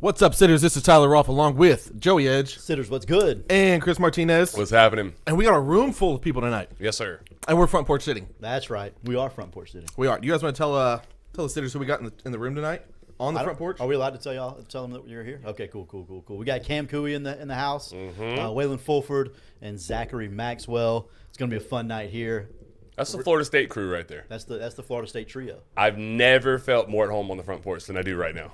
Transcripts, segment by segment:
What's up, Sitters? This is Tyler Rolfe along with Joey Edge Sitters, what's good? and Chris Martinez. What's happening? And we got a room full of people tonight. Yes, sir. And we're front porch sitting. That's right. We are front porch sitting. We are. Do you guys want to tell the Sitters who we got in the room tonight on the front porch? Are we allowed to tell them that you're here? Okay, cool. We got Cam Cooey in the house, Waylon Fulford, and Zachary Maxwell. It's gonna be a fun night here. That's the Florida State crew right there. That's the Florida State trio. I've never felt more at home on the front porch than I do right now.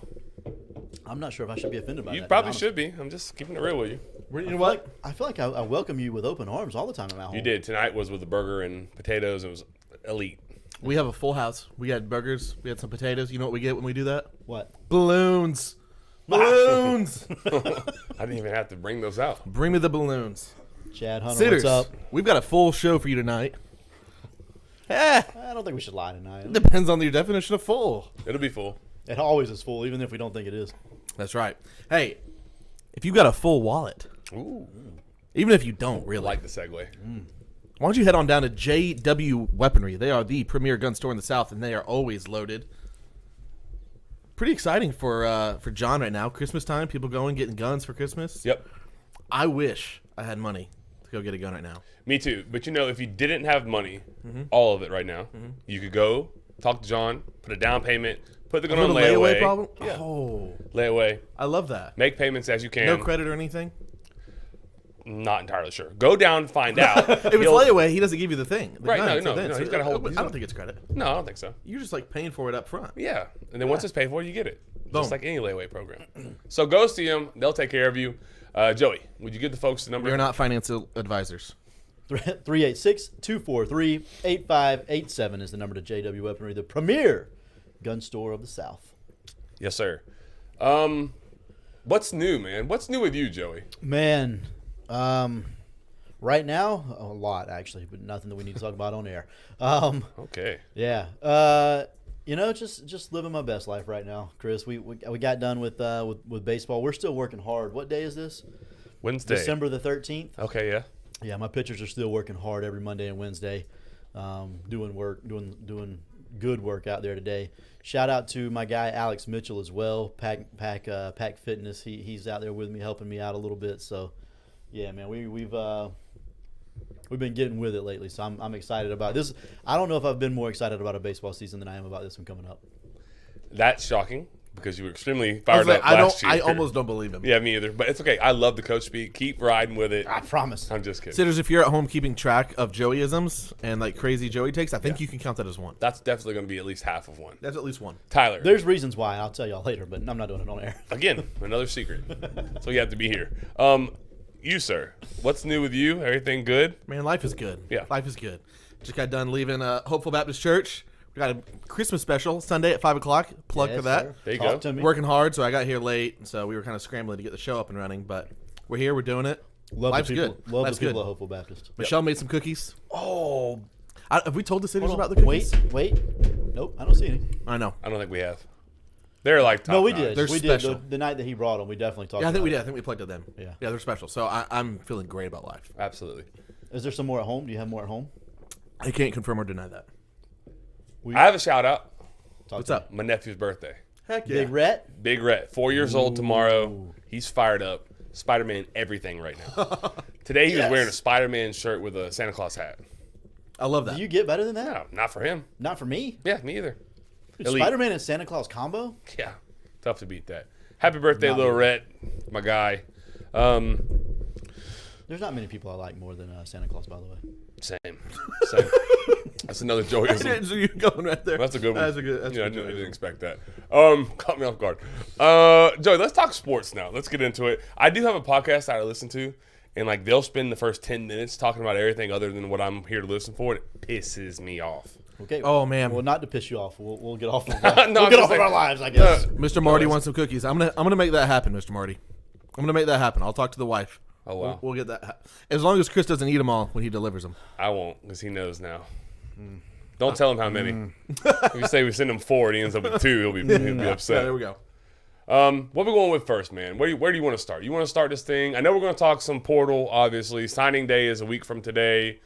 I'm not sure if I should be offended by that. You to be probably honest. should be. I'm just keeping it real with you. You know what? I feel like I welcome you with open arms all the time at my home. You did. Tonight was with the burger and potatoes. It was elite. We have a full house. We had burgers. We had some potatoes. You know what we get when we do that? What? Balloons. Balloons. I didn't even have to bring those out. Bring me the balloons. Chad Hunter, Sitters, what's up? we've got a full show for you tonight. Eh, I don't think we should lie tonight. depends on your definition of full. It'll be full. It always is full, even if we don't think it is. That's right. Hey, if you've got a full wallet, Ooh. even if you don't I really, like the segue. why don't you head on down to JW Weaponry? They are the premier gun store in the South, and they are always loaded. Pretty exciting for John right now. Christmas time, people going getting guns for Christmas. Yep. I wish I had money to go get a gun right now. Me too. But you know, if you didn't have money, all of it right now, you could go talk to John, put a down payment, put the gun on Little layaway. problem? Yeah. Oh, Layaway. I love that. Make payments as you can. No credit or anything. Not entirely sure. Go down and find out. If it's layaway, he doesn't give you the thing. The Right, gun, no, then- he's got a whole- I don't think it's credit. No, I don't think so. You're just like paying for it up front. Yeah, and then once it's paid for, you get it. Boom. Just like any layaway program. So go see them. They'll take care of you. Joey, would you give the folks the number? We are not financial advisors. 386-243-8587 is the number to JW Weaponry, the premier gun store of the South. Yes, sir. What's new, man? What's new with you, Joey? Man, right now, a lot actually, but nothing that we need to talk about on air. Okay. Yeah. Just living my best life right now, Chris. We got done with baseball. We're still working hard. What day is this? Wednesday. December the 13th. Okay, yeah. Yeah, my pitchers are still working hard every Monday and Wednesday, doing good work out there today. Shout out to my guy Alex Mitchell as well, Pack Fitness. He's out there with me, helping me out a little bit. So, yeah, man, we've been getting with it lately. So I'm excited about this. I don't know if I've been more excited about a baseball season than I am about this one coming up. That's shocking because you were extremely I, was fired like, up I last don't. year. I almost don't believe him. Yeah, me either. But it's okay. I love the coach speak. Keep riding with it. I promise. I'm just kidding. Sitters, if you're at home keeping track of Joeyisms and like crazy Joey takes, I think you can count that as one. That's definitely going to be at least half of one. That's at least one. Tyler. There's reasons why. I'll tell y'all later, but I'm not doing it on air. Again, another secret. So you have to be here. You, sir. What's new with you? Everything good? Man, life is good. Yeah. Life is good. Just got done leaving Hopeful Baptist Church. We got a Christmas special Sunday at 5:00. Plug for Yes, that. sir. There you Talk go. to me. Working hard, so I got here late, so we were kind of scrambling to get the show up and running. But we're here. We're doing it. Love Life's the people, good. Love Life's the people good. at Hopeful Baptist. Michelle made some cookies. Oh, Have we told the Sitters hold about on. the cookies? Wait. Nope, I don't see any. I know. I don't think we have. They're like top No, we notch. did. They're we special. did. The night that he brought them, we definitely talked Yeah, I think about we it. did. I think we plugged to them. Yeah. Yeah, they're special. So I'm feeling great about life. Absolutely. Is there some more at home? Do you have more at home? I can't confirm or deny that. I have a shout out. Talk What's to up? My nephew's birthday. Heck me. Big Rhett? Big Rhett, 4 years old tomorrow. He's fired up. Spider-Man everything right now. Today he was wearing a Spider-Man shirt with a Santa Claus hat. I love that. Do you get better than that? No, not for him. Not for me. Yeah, me either. Elite. Spider-Man and Santa Claus combo? Yeah, tough to beat that. Happy birthday, Not little me. Rhett, my guy. There's not many people I like more than Santa Claus, by the way. Same. That's another Joeyism. So you're going right there. That's a good one. That's a good. That's Yeah, a I good didn't Joeyism. expect that. Caught me off guard. Joey, let's talk sports now. Let's get into it. I do have a podcast that I listen to, and like they'll spend the first 10 minutes talking about everything other than what I'm here to listen for, and it pisses me off. Okay. Oh, man. Well, not to piss you off. We'll get off of No, we'll I'm get just off of saying- our lives, I guess. Mr. Marty wants some cookies. I'm gonna make that happen, Mr. Marty. I'm gonna make that happen. I'll talk to the wife. Oh, wow. We'll get that. As long as Chris doesn't eat them all when he delivers them. I won't, because he knows now. Don't tell him how many. If you say we send him 4 and he ends up with 2, he'll be Yeah, upset. there we go. What we going with first, man? Where do you want to start? You want to start this thing? I know we're going to talk some portal, obviously. Signing day is a week from today.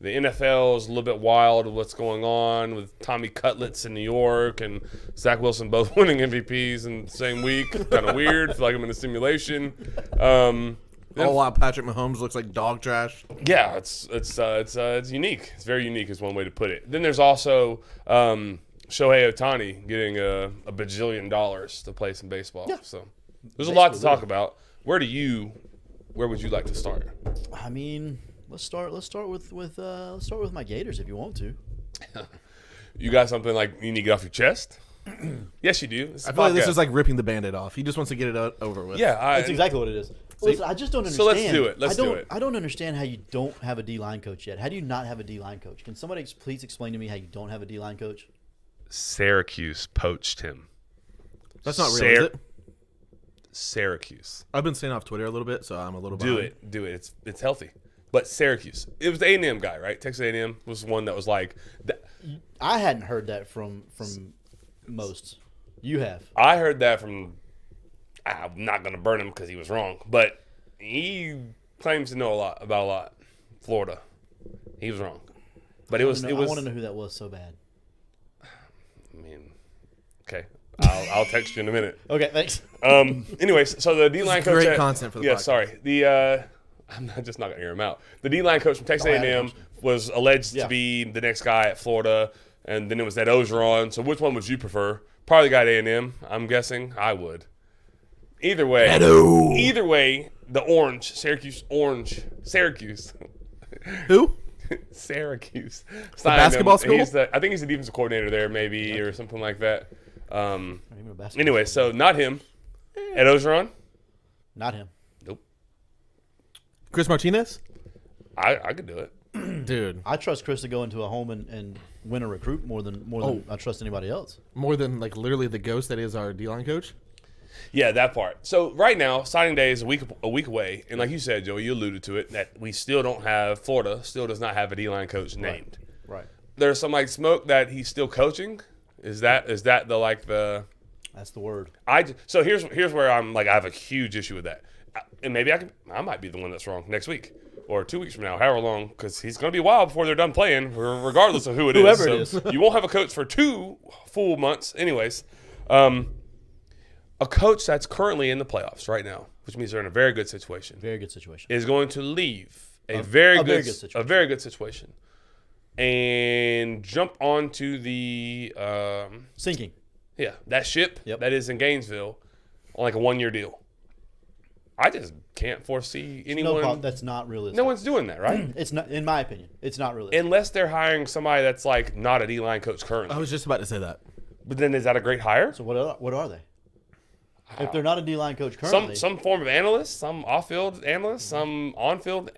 The NFL is a little bit wild with what's going on with Tommy Cutlets in New York and Zach Wilson both winning MVPs in the same week. Kind of weird. Feel like I'm in a simulation. A lot. Patrick Mahomes looks like dog trash. Yeah, it's unique. It's very unique is one way to put it. Then there's also Shohei Ohtani getting a bajillion dollars to play some baseball. Yeah. So there's a lot to talk about. Where would you like to start? I mean, let's start with my Gators if you want to. You got something like you need to get off your chest? Yes, you do. I feel like this is like ripping the Band-Aid off. He just wants to get it over with. Yeah, That's exactly what it is. Listen, I just don't understand. So let's do it. Let's do it. I don't understand how you don't have a D-line coach yet. How do you not have a D-line coach? Can somebody please explain to me how you don't have a D-line coach? Syracuse poached him. That's not real, is it? Syracuse. I've been staying off Twitter a little bit, so I'm a little behind. Do it. It's healthy. But Syracuse. It was the A&M guy, right? Texas A&M was one that was like. I hadn't heard that from most. You have. I heard that from. I'm not going to burn him because he was wrong, but he claims to know about a lot. Florida. He was wrong. But I want to know who that was so bad. I mean, okay. I'll text you in a minute. Okay, thanks. Anyways, so the D-line coach. Great content for the podcast. Sorry. I'm just not gonna hear him out. The D-line coach from Texas A&M was alleged to be the next guy at Florida, and then it was Ed Ogeron. So which one would you prefer? Probably the guy at A&M. I'm guessing I would. Either way, the orange Syracuse. Who? Syracuse. The basketball school? I think he's the defensive coordinator there, maybe, or something like that. Anyway, so not him. Ed Ogeron? Not him. Nope. Chris Martinez? I could do it. Dude. I trust Chris to go into a home and win a recruit more than I trust anybody else. More than like literally the ghost that is our D-line coach? Yeah, that part. So right now, signing day is a week away, and like you said, Joey, you alluded to it that we still don't have. Florida still does not have a D-line coach named. Right. There's some like smoke that he's still coaching. Is that the? That's the word. So here's where I'm like I have a huge issue with that, and maybe I might be the one that's wrong next week or 2 weeks from now, however long, because he's going to be a while before they're done playing, regardless of who it is. Whoever it is. You won't have a coach for 2 full months, anyways. A coach that's currently in the playoffs right now, which means they're in a very good situation. Very good situation. Is going to leave a very good situation and jump onto the Sinking. Yeah, that ship that is in Gainesville on like a 1-year deal. I just can't foresee anyone. That's not realistic. No one's doing that, right? It's not, in my opinion. It's not realistic. Unless they're hiring somebody that's like not a D-line coach currently. I was just about to say that. But then is that a great hire? So what are they? If they're not a D-line coach currently, some form of analyst, some off-field analyst, some on-field.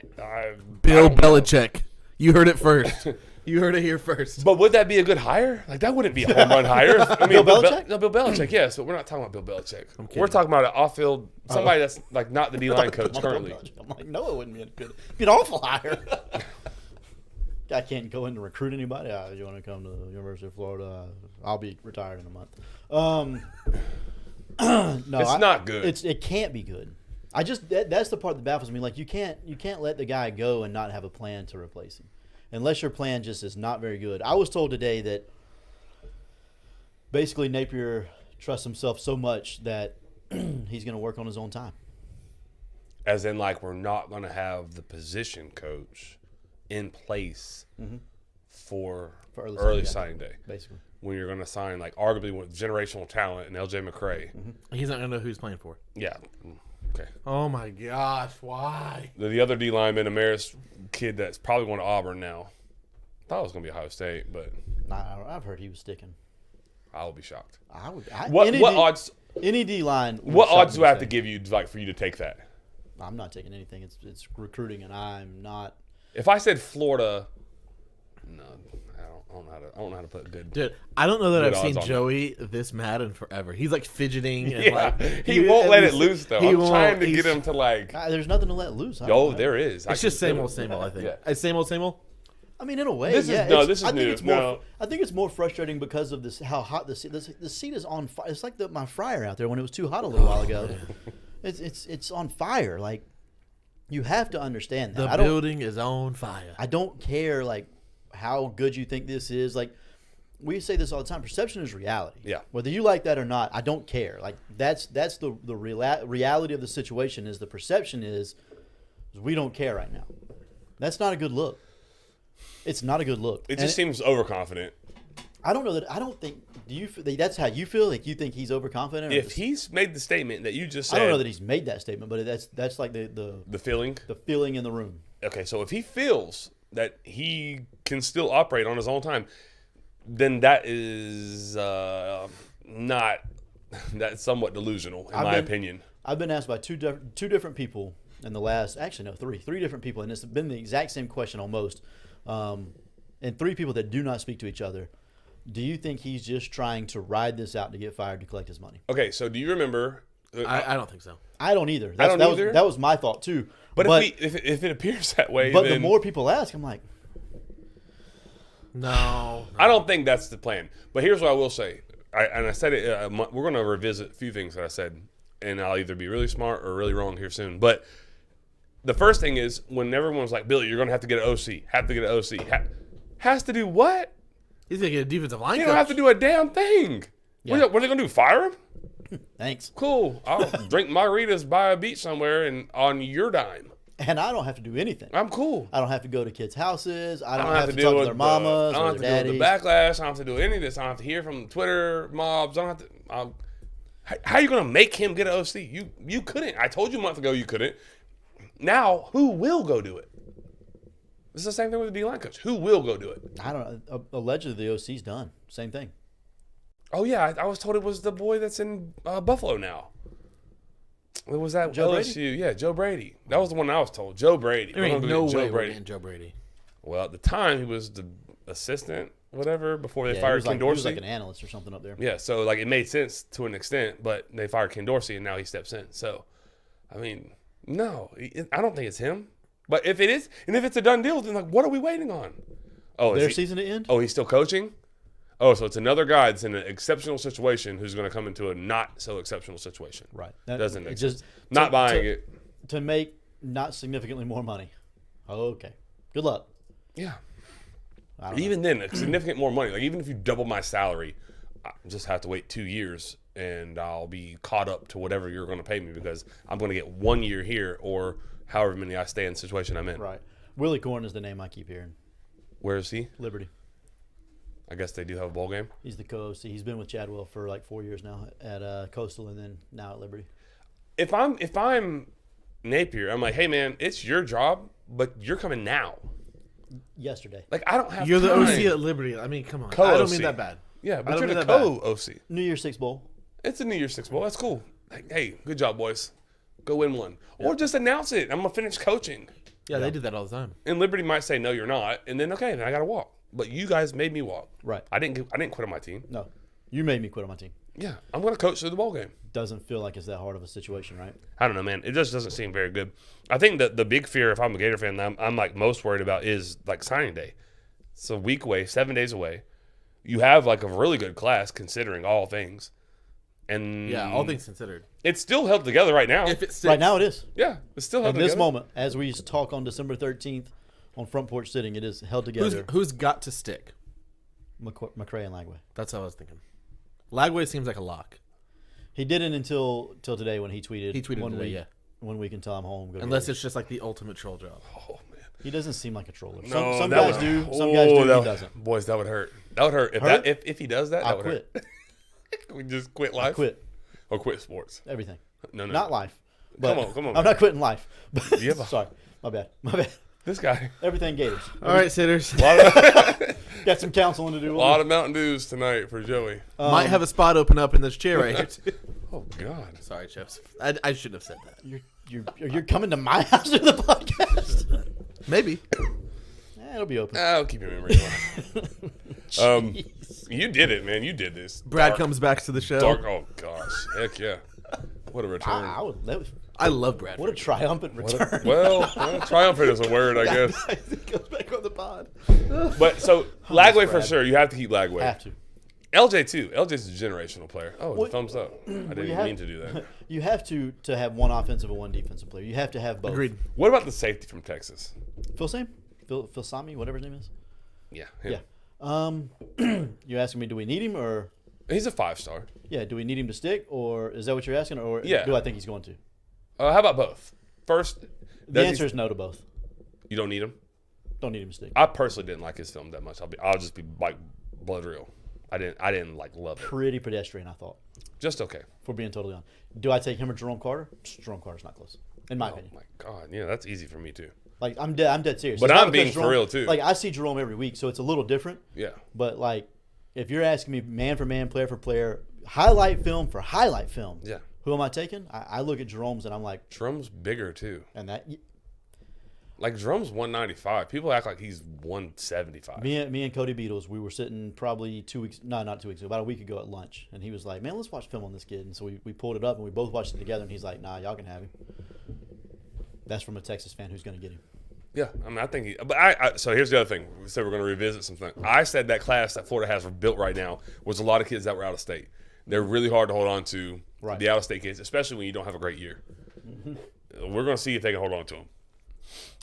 Bill Belichick. You heard it first. You heard it here first. But would that be a good hire? Like that wouldn't be a home run hire. I mean, Bill Belichick? No, Bill Belichick. Yes, but we're not talking about Bill Belichick. We're talking about an off-field somebody that's like not the D-line coach currently. I'm like, no, it wouldn't be good. It'd be an awful hire. I can't go in to recruit anybody. You want to come to the University of Florida? I'll be retired in a month. No, it's not good. It can't be good. That's the part that baffles me. Like you can't let the guy go and not have a plan to replace him, unless your plan just is not very good. I was told today that basically Napier trusts himself so much that he's going to work on his own time. As in, like we're not going to have the position coach in place for early signing day, basically. When you're going to sign, like, arguably with generational talent and LJ McCray. He's not going to know who he's playing for. Yeah. Okay. Oh, my gosh. Why? The other D lineman, a Marist kid that's probably going to Auburn now. Thought it was going to be Ohio State, but. I've heard he was sticking. I will be shocked. What odds? Any D line. What odds do I have to give you, like, for you to take that? I'm not taking anything. It's recruiting, and I'm not. If I said Florida, no. I don't know how to put good. Dude, I don't know that I've seen odds on Joey this mad in forever. He's like fidgeting. And like, he won't let it loose though. I'm trying to get him to like. There's nothing to let loose. There is. It's just same old, I think. Yeah. Same old. I mean, in a way, this is new. I think it's more frustrating because of this. How hot the seat is on fire. It's like my fryer out there when it was too hot a little while ago. It's on fire. Like, You have to understand that. The I don't. building is on fire. I don't care like how good you think this is. Like we say this all the time. Perception is reality. Yeah. Whether you like that or not, I don't care. Like that's the reality of the situation. Is the perception is we don't care right now. That's not a good look. It's not a good look. It just seems overconfident. I don't know that. I don't think. Do you? That's how you feel. Like you think he's overconfident. Or If he's made the statement that you just said, I don't know that he's made that statement, but that's like the feeling. feeling in the room. Okay, so if he feels that he can still operate on his own time, then that is not. That's somewhat delusional, in my opinion. I've been asked by two different people in the last, actually no, three different people, and it's been the exact same question almost, and three people that do not speak to each other. Do you think he's just trying to ride this out to get fired to collect his money? Okay, so do you remember? I don't think so. I don't either. I don't either. That was my thought too. But if it appears that way, but then the more people ask, I'm like, No. I don't think that's the plan. But here's what I will say. I said it. We're going to revisit a few things that I said, and I'll either be really smart or really wrong here soon. But the first thing is when everyone's like, Billy, you're going to have to get an OC. Have to get an OC. Has to do what? He's going to get a defensive line You coach. don't have to do a damn thing. Yeah. What are they going to do? Fire him? thanks. Cool. I'll drink margaritas by a beach somewhere and on your dime. And I don't have to do anything. I'm cool. I don't have to go to kids' houses. I don't, I have to deal talk to with their mamas I don't or have to their deal with daddies. the backlash. I don't have to do any of this. I don't have to hear from Twitter mobs. I don't have to. How are you going to make him get an OC? You couldn't. I told you a month ago you couldn't. Now, who will go do it? This is the same thing with the D-line coach. Who will go do it? I don't know. Allegedly, the OC's done. Same thing. Oh, yeah. I was told it was the boy that's in Buffalo now. What was that? Joe LSU. Brady? Yeah, Joe Brady. That was the one I was told. Joe Brady. There We're ain't gonna no get way we're getting Joe Brady. Well, at the time, he was the assistant, whatever, before they Yeah, fired Ken he Dorsey. was like an analyst or something up there. Yeah, so like it made sense to an extent, but they fired Ken Dorsey and now he steps in. So, I mean, no, I don't think it's him. But if it is, and if it's a done deal, then like, what are we waiting on? Oh, Their season to end? Oh, he's still coaching. Oh, so it's another guy that's in an exceptional situation who's going to come into a not so exceptional situation. Right. Doesn't it make just sense. Not buying it. To make not significantly more money. Okay. Good luck. Yeah. I don't know. Even then, significant more money. Like even if you double my salary, I just have to wait 2 years and I'll be caught up to whatever you're going to pay me because I'm going to get 1 year here or however many I stay in the situation I'm in. Right. Willie Corn is the name I keep hearing. Where is he? Liberty. I guess they do have a bowl game. He's the co-OC. He's been with Chadwell for like 4 years now at Coastal and then now at Liberty. If I'm Napier, I'm like, hey man, it's your job, but you're coming now. Yesterday. Like I don't have. You're the time. OC at Liberty. I mean, come on. Co-OC. I don't mean that bad. Yeah, I but don't you're mean the that bad. co-OC. New Year's Six Bowl. It's a New Year's Six bowl. That's cool. Like, hey, good job, boys. Go win one, or just announce it. I'm gonna finish coaching. Yeah, they do that all the time. And Liberty might say, no, you're not. And then, okay, then I got to walk. But you guys made me walk. Right. I didn't quit on my team. No. You made me quit on my team. Yeah. I'm going to coach through the bowl game. Doesn't feel like it's that hard of a situation, right? I don't know, man. It just doesn't seem very good. I think that the big fear, if I'm a Gator fan, that I'm like most worried about is like signing day. It's a week away, 7 days away. You have like a really good class considering all things. And Yeah, all things considered. it's still held together right now. If it sticks, Right now it is. Yeah. It's still held In this together. moment, as we talk on December 13th on Front Porch Sitting, it is held together. who's got to stick? McCray and Lagway. That's what I was thinking. Lagway seems like a lock. He didn't until today when he tweeted. He tweeted one today, week, yeah. 1 week until I'm home. Go Unless Gators. it's just like the ultimate troll job. Oh, man. He doesn't seem like a troller. No, Some that guys would- do. Some guys do. that He would- doesn't. Boys, that would hurt. That would hurt. Hurt? If he does that, I that would quit. hurt. We just quit life? I quit Or quit sports? everything. No. Not life. But Come on, I'm man. not quitting life. You have a- Sorry. My bad. My bad. This guy. Everything Gators. All right, sitters. Got some counseling to do. A lot of Mountain Dews tonight for Joey. Might have a spot open up in this chair right here. Oh, God. Sorry, Chips. I shouldn't have said that. You're coming to my house to the podcast. Maybe. It'll be open. I'll keep your memory alive. You did it, man. You did this. Brad comes back to the show. Oh, gosh. Heck yeah. What a return. I would. I love Brad. What a triumphant return. Well, triumphant is a word, I guess. He goes back on the pod. But so, Lagway for Brad. sure. You have to keep Lagway. Have to. LJ too. LJ's a generational player. Oh, Well, thumbs up. I didn't you even have- mean to do that. You have to have one offensive and one defensive player. You have to have both. Agreed. What about the safety from Texas? Phil Sami, whatever his name is. Yeah, him. Yeah. You're asking me, do we need him or He's a 5-star. yeah, do we need him to stick or is that what you're asking or Yeah. do I think he's going to? How about both? First, The answer is no to both. you don't need him. Don't need him to stick. I personally didn't like his film that much. I'll just be like blood real. I didn't like love it. Pretty pedestrian, I thought. Just okay. For being totally honest. Do I take him or Jerome Carter? Jerome Carter's not close, in my Oh opinion. my god, yeah, that's easy for me too. Like I'm dead serious. But It's not I'm being because for real, too. Like I see Jerome every week, so it's a little different. Yeah, But like, if you're asking me man for man, player for player, highlight film for highlight film, yeah. who am I taking? I look at Jerome's and I'm like, Jerome's bigger too. and that Like Jerome's 195. People act like he's 175. me and Cody Beatles, we were sitting probably 2 weeks, no, not 2 weeks ago, about a week ago at lunch, and he was like, man, let's watch film on this kid. And so we pulled it up and we both watched it together, and he's like, nah, y'all can have him. That's from a Texas fan who's going to get him. Yeah, I mean, I think he. But I so here's the other thing. We said we're going to revisit something. I said that class that Florida has built right now was a lot of kids that were out of state. They're really hard to hold on to. Right. The out of state kids, especially when you don't have a great year. We're going to see if they can hold on to them.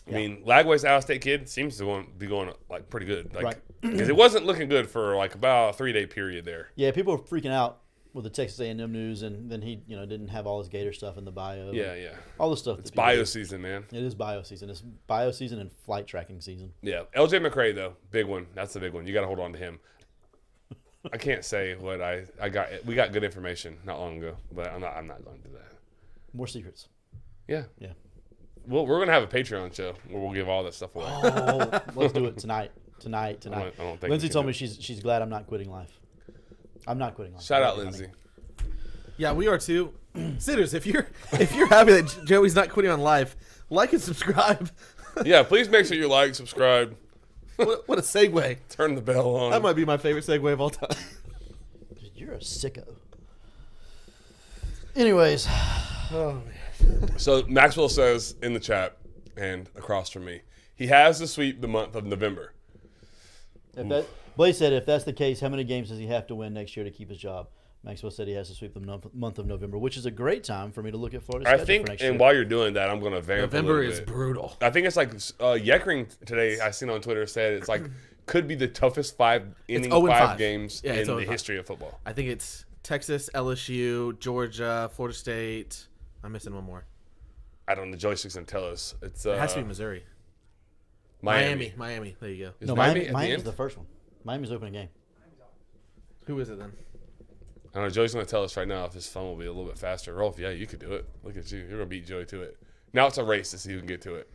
I mean, Lagway's out of state kid seems to be going like pretty good. Like, Right. because it wasn't looking good for like about a 3-day period there. Yeah, people were freaking out with the Texas A&M news, and then he, didn't have all his Gator stuff in the bio. Yeah, yeah. all the stuff. It's that people bio do. season, man. It is bio season. It's bio season and flight tracking season. Yeah, LJ McCray though, big one. That's the big one. You got to hold on to him. I can't say what I got. We got good information not long ago, but I'm not going to do that. More secrets. Yeah, Yeah. well, we're gonna have a Patreon show where we'll give all that stuff away. Oh, let's do it tonight. I don't think Lindsay we can told do me she's glad I'm not quitting life. I'm not quitting life. Shout out, Honey. Lindsay. Yeah, we are too. Sitters, if you're happy that Joey's not quitting on life, like and subscribe. Yeah, please make sure you like, subscribe, What a segue. turn the bell on. That might be my favorite segue of all time. You're a sicko. Anyways, Oh man. So Maxwell says in the chat and across from me, he has to sweep the month of November. Blaze said if that's the case, how many games does he have to win next year to keep his job? Maxwell said he has to sweep the month of November, which is a great time for me to look at Florida's I schedule think, for next and year. while you're doing that, I'm going to vamp November a little is bit. brutal. I think it's like Yekring today. I seen on Twitter said it's like could be the toughest 5-inning 0-5 games Yeah, it's in the 0-5. history of football. I think it's Texas, LSU, Georgia, Florida State. I'm missing one more. I don't know. The joysticks and tell us it's It has to be Missouri. Miami. Miami. There you go. Is No, Miami at the Miami's end? the first one. Miami's opening game. Who is it then? I don't know. Joey's going to tell us right now if his phone will be a little bit faster. Rolf, yeah, you could do it. Look at you. You're going to beat Joey to it. Now it's a race to see who can get to it.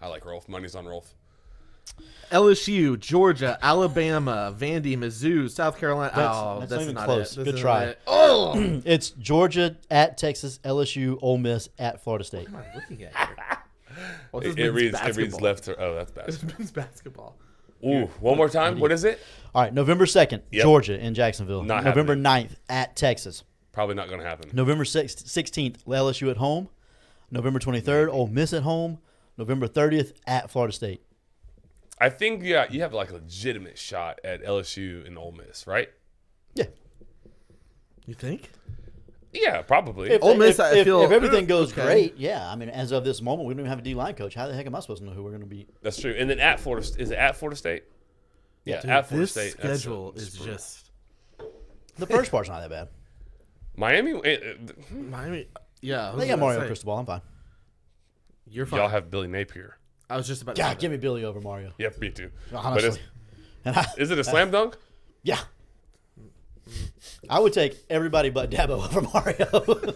I like Rolf. Money's on Rolf. LSU, Georgia, Alabama, Vandy, Mizzou, South Carolina. That's not even close. It. Good isn't try. it. Oh, It's Georgia at Texas, LSU, Ole Miss at Florida State. what am I looking at here? Well, this is It men's reads basketball. left to. Oh, that's This bad. is men's basketball. Ooh, one more time. What is it? All right, November 2nd, Yep. Georgia in Jacksonville. Not November happening. 9th at Texas. Probably not going to happen. November 16th, LSU at home. November 23rd, Ole Miss at home. November 30th at Florida State. I think you have like a legitimate shot at LSU and Ole Miss, right? Yeah. You think? Yeah, probably. If, Ole Miss, I if, feel- if everything goes okay. great, yeah. I mean, as of this moment, we don't even have a D-line coach. How the heck am I supposed to know who we're going to beat? That's true. And then at Florida, is it at Florida State? Yeah, Dude, at Florida this State. schedule That's is brutal. just The first part's not that bad. Miami. Miami. Yeah, They got Mario Cristobal. I'm fine. You're fine. Y'all have Billy Napier. I was just about to God, say give me Billy over Mario. Yep, me too. Honestly. But And I, is it a slam dunk? yeah. I would take everybody but Dabo over Mario.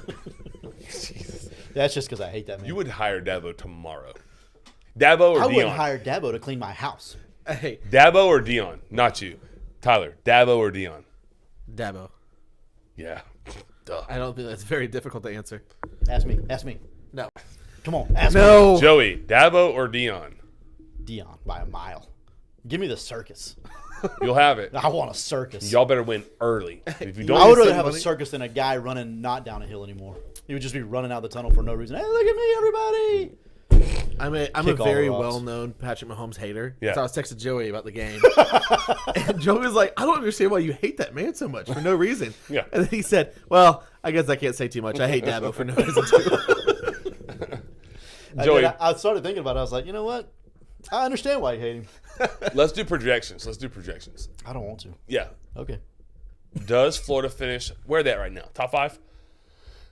That's just because I hate that man. You would hire Dabo tomorrow. Dabo or I Dion? wouldn't hire Dabo to clean my house. that. Hey, Dabo or Dion? Not you. Tyler, Dabo or Dion? Dabo. Yeah. I don't think that's very difficult to answer. Ask me. Ask me. No. Come on. Ask me. No. Joey, Dabo or Dion? Dion by a mile. Give me the circus. You'll have it. I want a circus. Y'all better win early. If you don't, I would rather save have a money? circus than a guy running not down a hill anymore. He would just be running out the tunnel for no reason. Hey, look at me, everybody! I'm a Kick all very the rocks. well-known Patrick Mahomes hater. Yeah. So I was texting Joey about the game, and Joey was like, "I don't understand why you hate that man so much for no reason." Yeah. And then he said, "Well, I guess I can't say too much. I hate Dabo for no reason too." Joey, I started thinking about it. I was like, you know what? I understand why you hate him. let's do projections. I don't want to. Yeah. Okay. Does Florida finish? Where are they at right now? Top 5?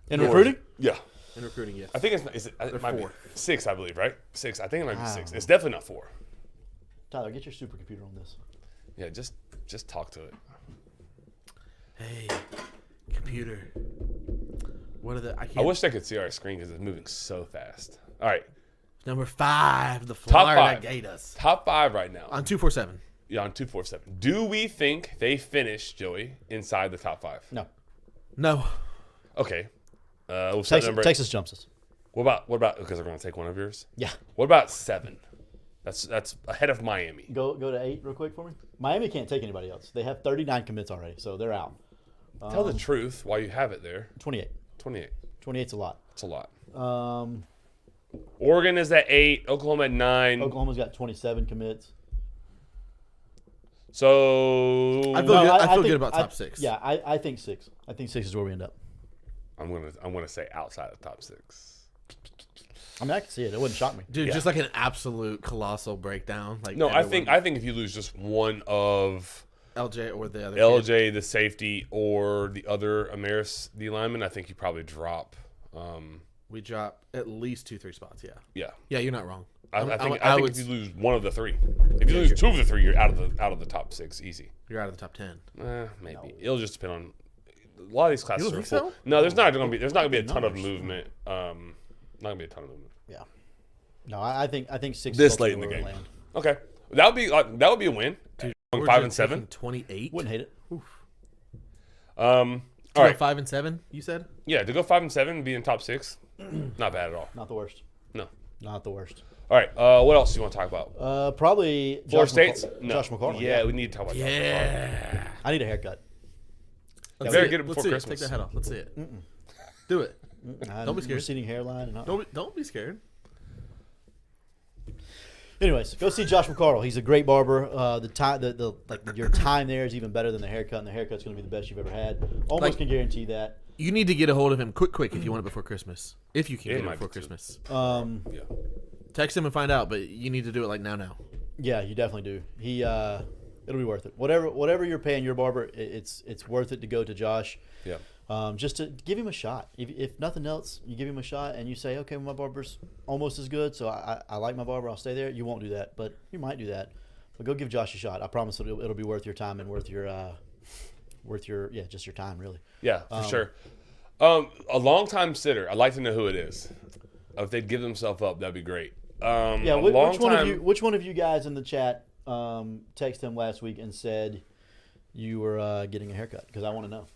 In recruiting? Yeah. In recruiting, yes. I think it might be four. 6, I believe, right? 6. I think it might be Wow. 6. It's definitely not 4. Tyler, get your supercomputer on this. Yeah, just talk to it. Hey, computer. What are the? I can't. I wish they could see our screen because it's moving so fast. All right, Number 5, the Top Florida 5. Gators top 5 right now. on 247. Yeah, on 247. Do we think they finish, Joey, inside the top 5? No. No, Okay. We'll set number. Texas jumps us. What about? Because they're going to take one of yours. Yeah. What about 7? That's ahead of Miami. Go to 8 real quick for me. Miami can't take anybody else. They have 39 commits already, so they're out. Tell the truth while you have it there. 28. 28. 28's a lot. That's a lot. Um, Oregon is at 8. Oklahoma at 9. Oklahoma's got 27 commits. So I feel No, good. I feel think- good about top 6. Yeah, I think 6. I think 6 is where we end up. I'm gonna say outside of top 6. I mean, I can see it. It wouldn't shock me. Dude, Yeah. just like an absolute colossal breakdown. Like No, I everyone- think if you lose just one of LJ or the other kid. LJ, the safety, or the other Amaris, the lineman, I think you probably drop. We drop at least 2-3 spots. Yeah, Yeah, yeah, you're not wrong. I think would- if you lose one of the 3, if you lose 2 of the 3, you're out of the top 6, easy. You're out of the top 10. Maybe it'll just depend on a lot of these classes You don't are think full. so? No, there's not gonna be a ton of Numbers. movement. Not gonna be a ton of movement. Yeah. No, I think 6 This is late in the where we'll game. land. Okay, that would be a win. Going Georgia 5 and 7. taking 28. Wouldn't hate it. All All right, 5 and 7. You said. yeah, to go 5 and 7 and be in top 6, not bad at all. Not the worst. No. Not the worst. All right, what else do you want to talk about? Probably Florida Josh State's? McCall- No. Josh McCarthy. Yeah, we need to talk about Josh McCarthy. Yeah. I need a haircut. Let's better see get it Let's before see Christmas. Take that head off. Let's see it. Do it. Don't be scared. Receding hairline. And all. Don't be scared. Anyways, go see Josh McCardle. He's a great barber. Your time there is even better than the haircut, and the haircut's going to be the best you've ever had. Almost Like- can guarantee that. You need to get a hold of him quick if you want it before Christmas. If you can It get it might before be too. Christmas. Yeah. Text him and find out, but you need to do it like now. Yeah, you definitely do. It'll be worth it. Whatever you're paying your barber, it's worth it to go to Josh. Yeah. Just to give him a shot. If nothing else, you give him a shot and you say, okay, well, my barber's almost as good, so I like my barber. I'll stay there. You won't do that, but you might do that. But go give Josh a shot. I promise it'll be worth your time and worth your just your time, really. Yeah, for sure. A long-time sitter. I'd like to know who it is. If they'd give themselves up, that'd be great. Yeah, which one of you guys in the chat texted him last week and said you were getting a haircut? Because I want to know.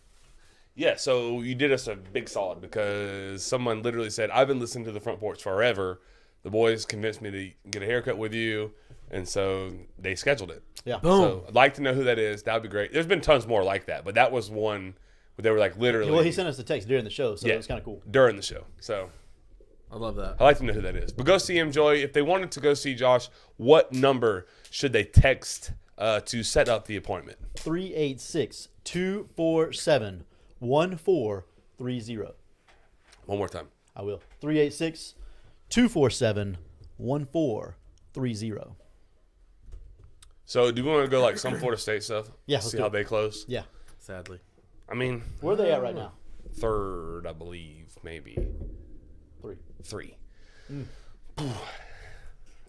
Yeah, so you did us a big solid because someone literally said, I've been listening to the front porch forever. The boys convinced me to get a haircut with you, and so they scheduled it. Yeah. Boom. So I'd like to know who that is. That would be great. There's been tons more like that, but that was one where they were like literally Well, he sent us the text during the show, so Yeah. it was kind of cool. during the show. So I love that. I'd like to know who that is. But go see him, Joey. If they wanted to go see Josh, what number should they text to set up the appointment? 386-247-1430. One more time. I will. 386-247-1430. So do we want to go like some Florida State stuff? Yeah, let's See do how it. they close? Yeah. Sadly. I mean, Where are they at right now? 3rd, I believe, maybe. 3.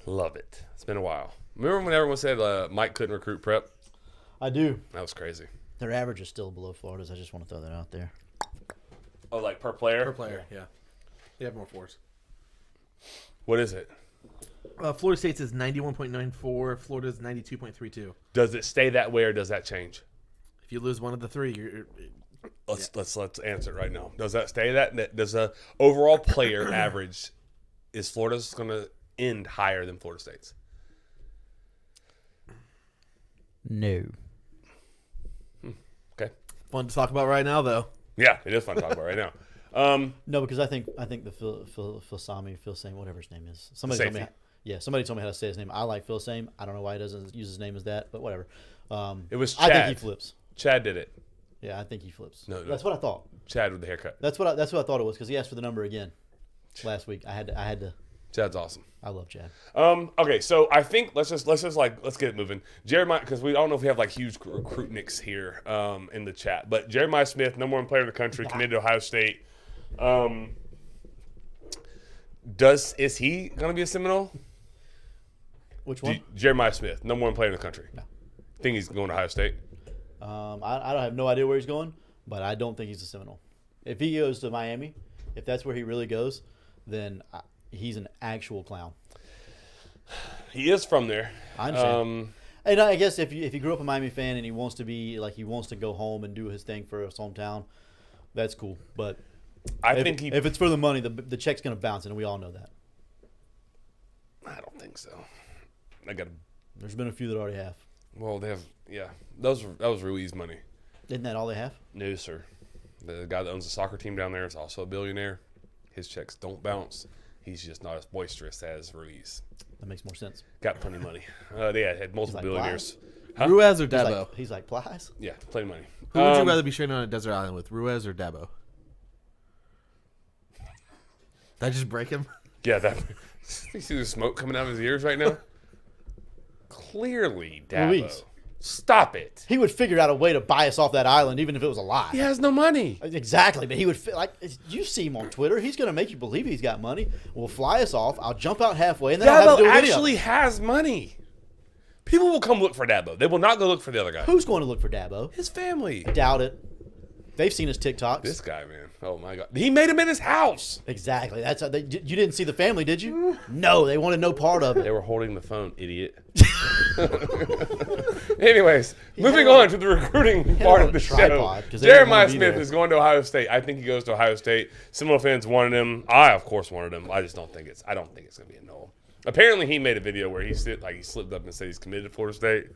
Love it. It's been a while. Remember when everyone said Mike couldn't recruit prep? I do. That was crazy. Their average is still below Florida's. I just want to throw that out there. Oh, like per player? Per player, yeah. They have more fours. What is it? Florida State's is 91.94. Florida's 92.32. Does it stay that way or does that change? If you lose one of the three, you're Let's answer it right now. Does that stay that? Does the overall player average, is Florida's going to end higher than Florida State's? No. Okay. fun to talk about right now, though. Yeah, it is fun to talk about right now. No, because I think the Phil Same, whatever his name is. Somebody told me. Safety. Yeah, somebody told me how to say his name. I like Phil Same. I don't know why he doesn't use his name as that, but whatever. It was I think Chad. he flips. Chad did it. Yeah, I think he flips. No. That's what I thought. Chad with the haircut. That's what I thought it was because he asked for the number again last week. I had to. Chad's awesome. I love Chad. Okay, so I think let's get it moving. Jeremiah, because we don't know if we have like huge recruit nicks here in the chat, but Jeremiah Smith, number one player in the country, committed to Ohio State. Is he gonna be a Seminole? Which one? Jeremiah Smith, number one player in the country. No. Think he's going to Ohio State? I don't have no idea where he's going, but I don't think he's a Seminole. If he goes to Miami, if that's where he really goes, then he's an actual clown. He is from there. I understand. And I guess if you grew up a Miami fan and he wants to go home and do his thing for his hometown, that's cool. But if it's for the money, the check's going to bounce, and we all know that. I don't think so. There's been a few that already have. Well, they have. Yeah, that was Ruiz money. Isn't that all they have? No, sir. The guy that owns the soccer team down there is also a billionaire. His checks don't bounce. He's just not as boisterous as Ruiz. That makes more sense. Got plenty of money. They had multiple billionaires. Huh? Ruiz or Dabo? He's like Plies. Yeah, plenty of money. Who would you rather be sharing on a desert island with, Ruiz or Dabo? Did I just break him? Yeah, that. You see the smoke coming out of his ears right now? Clearly, Dabo. Ruiz. Stop it. He would figure out a way to buy us off that island, even if it was a lie. He has no money. Exactly, but he would you see him on Twitter. He's going to make you believe he's got money. We'll fly us off. I'll jump out halfway, and then I'll have Dabo to do a video. actually has money. People will come look for Dabo. They will not go look for the other guy. Who's going to look for Dabo? His family. Doubt it. They've seen his TikToks. This guy, man. Oh my God. He made him in his house. Exactly. That's how you didn't see the family, did you? No, they wanted no part of They it. were holding the phone, idiot. Anyways, moving on to the recruiting part on of a the tripod, show. 'cause they didn't Jeremiah wanna be Smith there. is going to Ohio State. I think he goes to Ohio State. Seminole fans wanted him. I, of course, wanted him. I just don't think it's going to be a no. Apparently, he made a video where he slipped up and said he's committed to Florida State.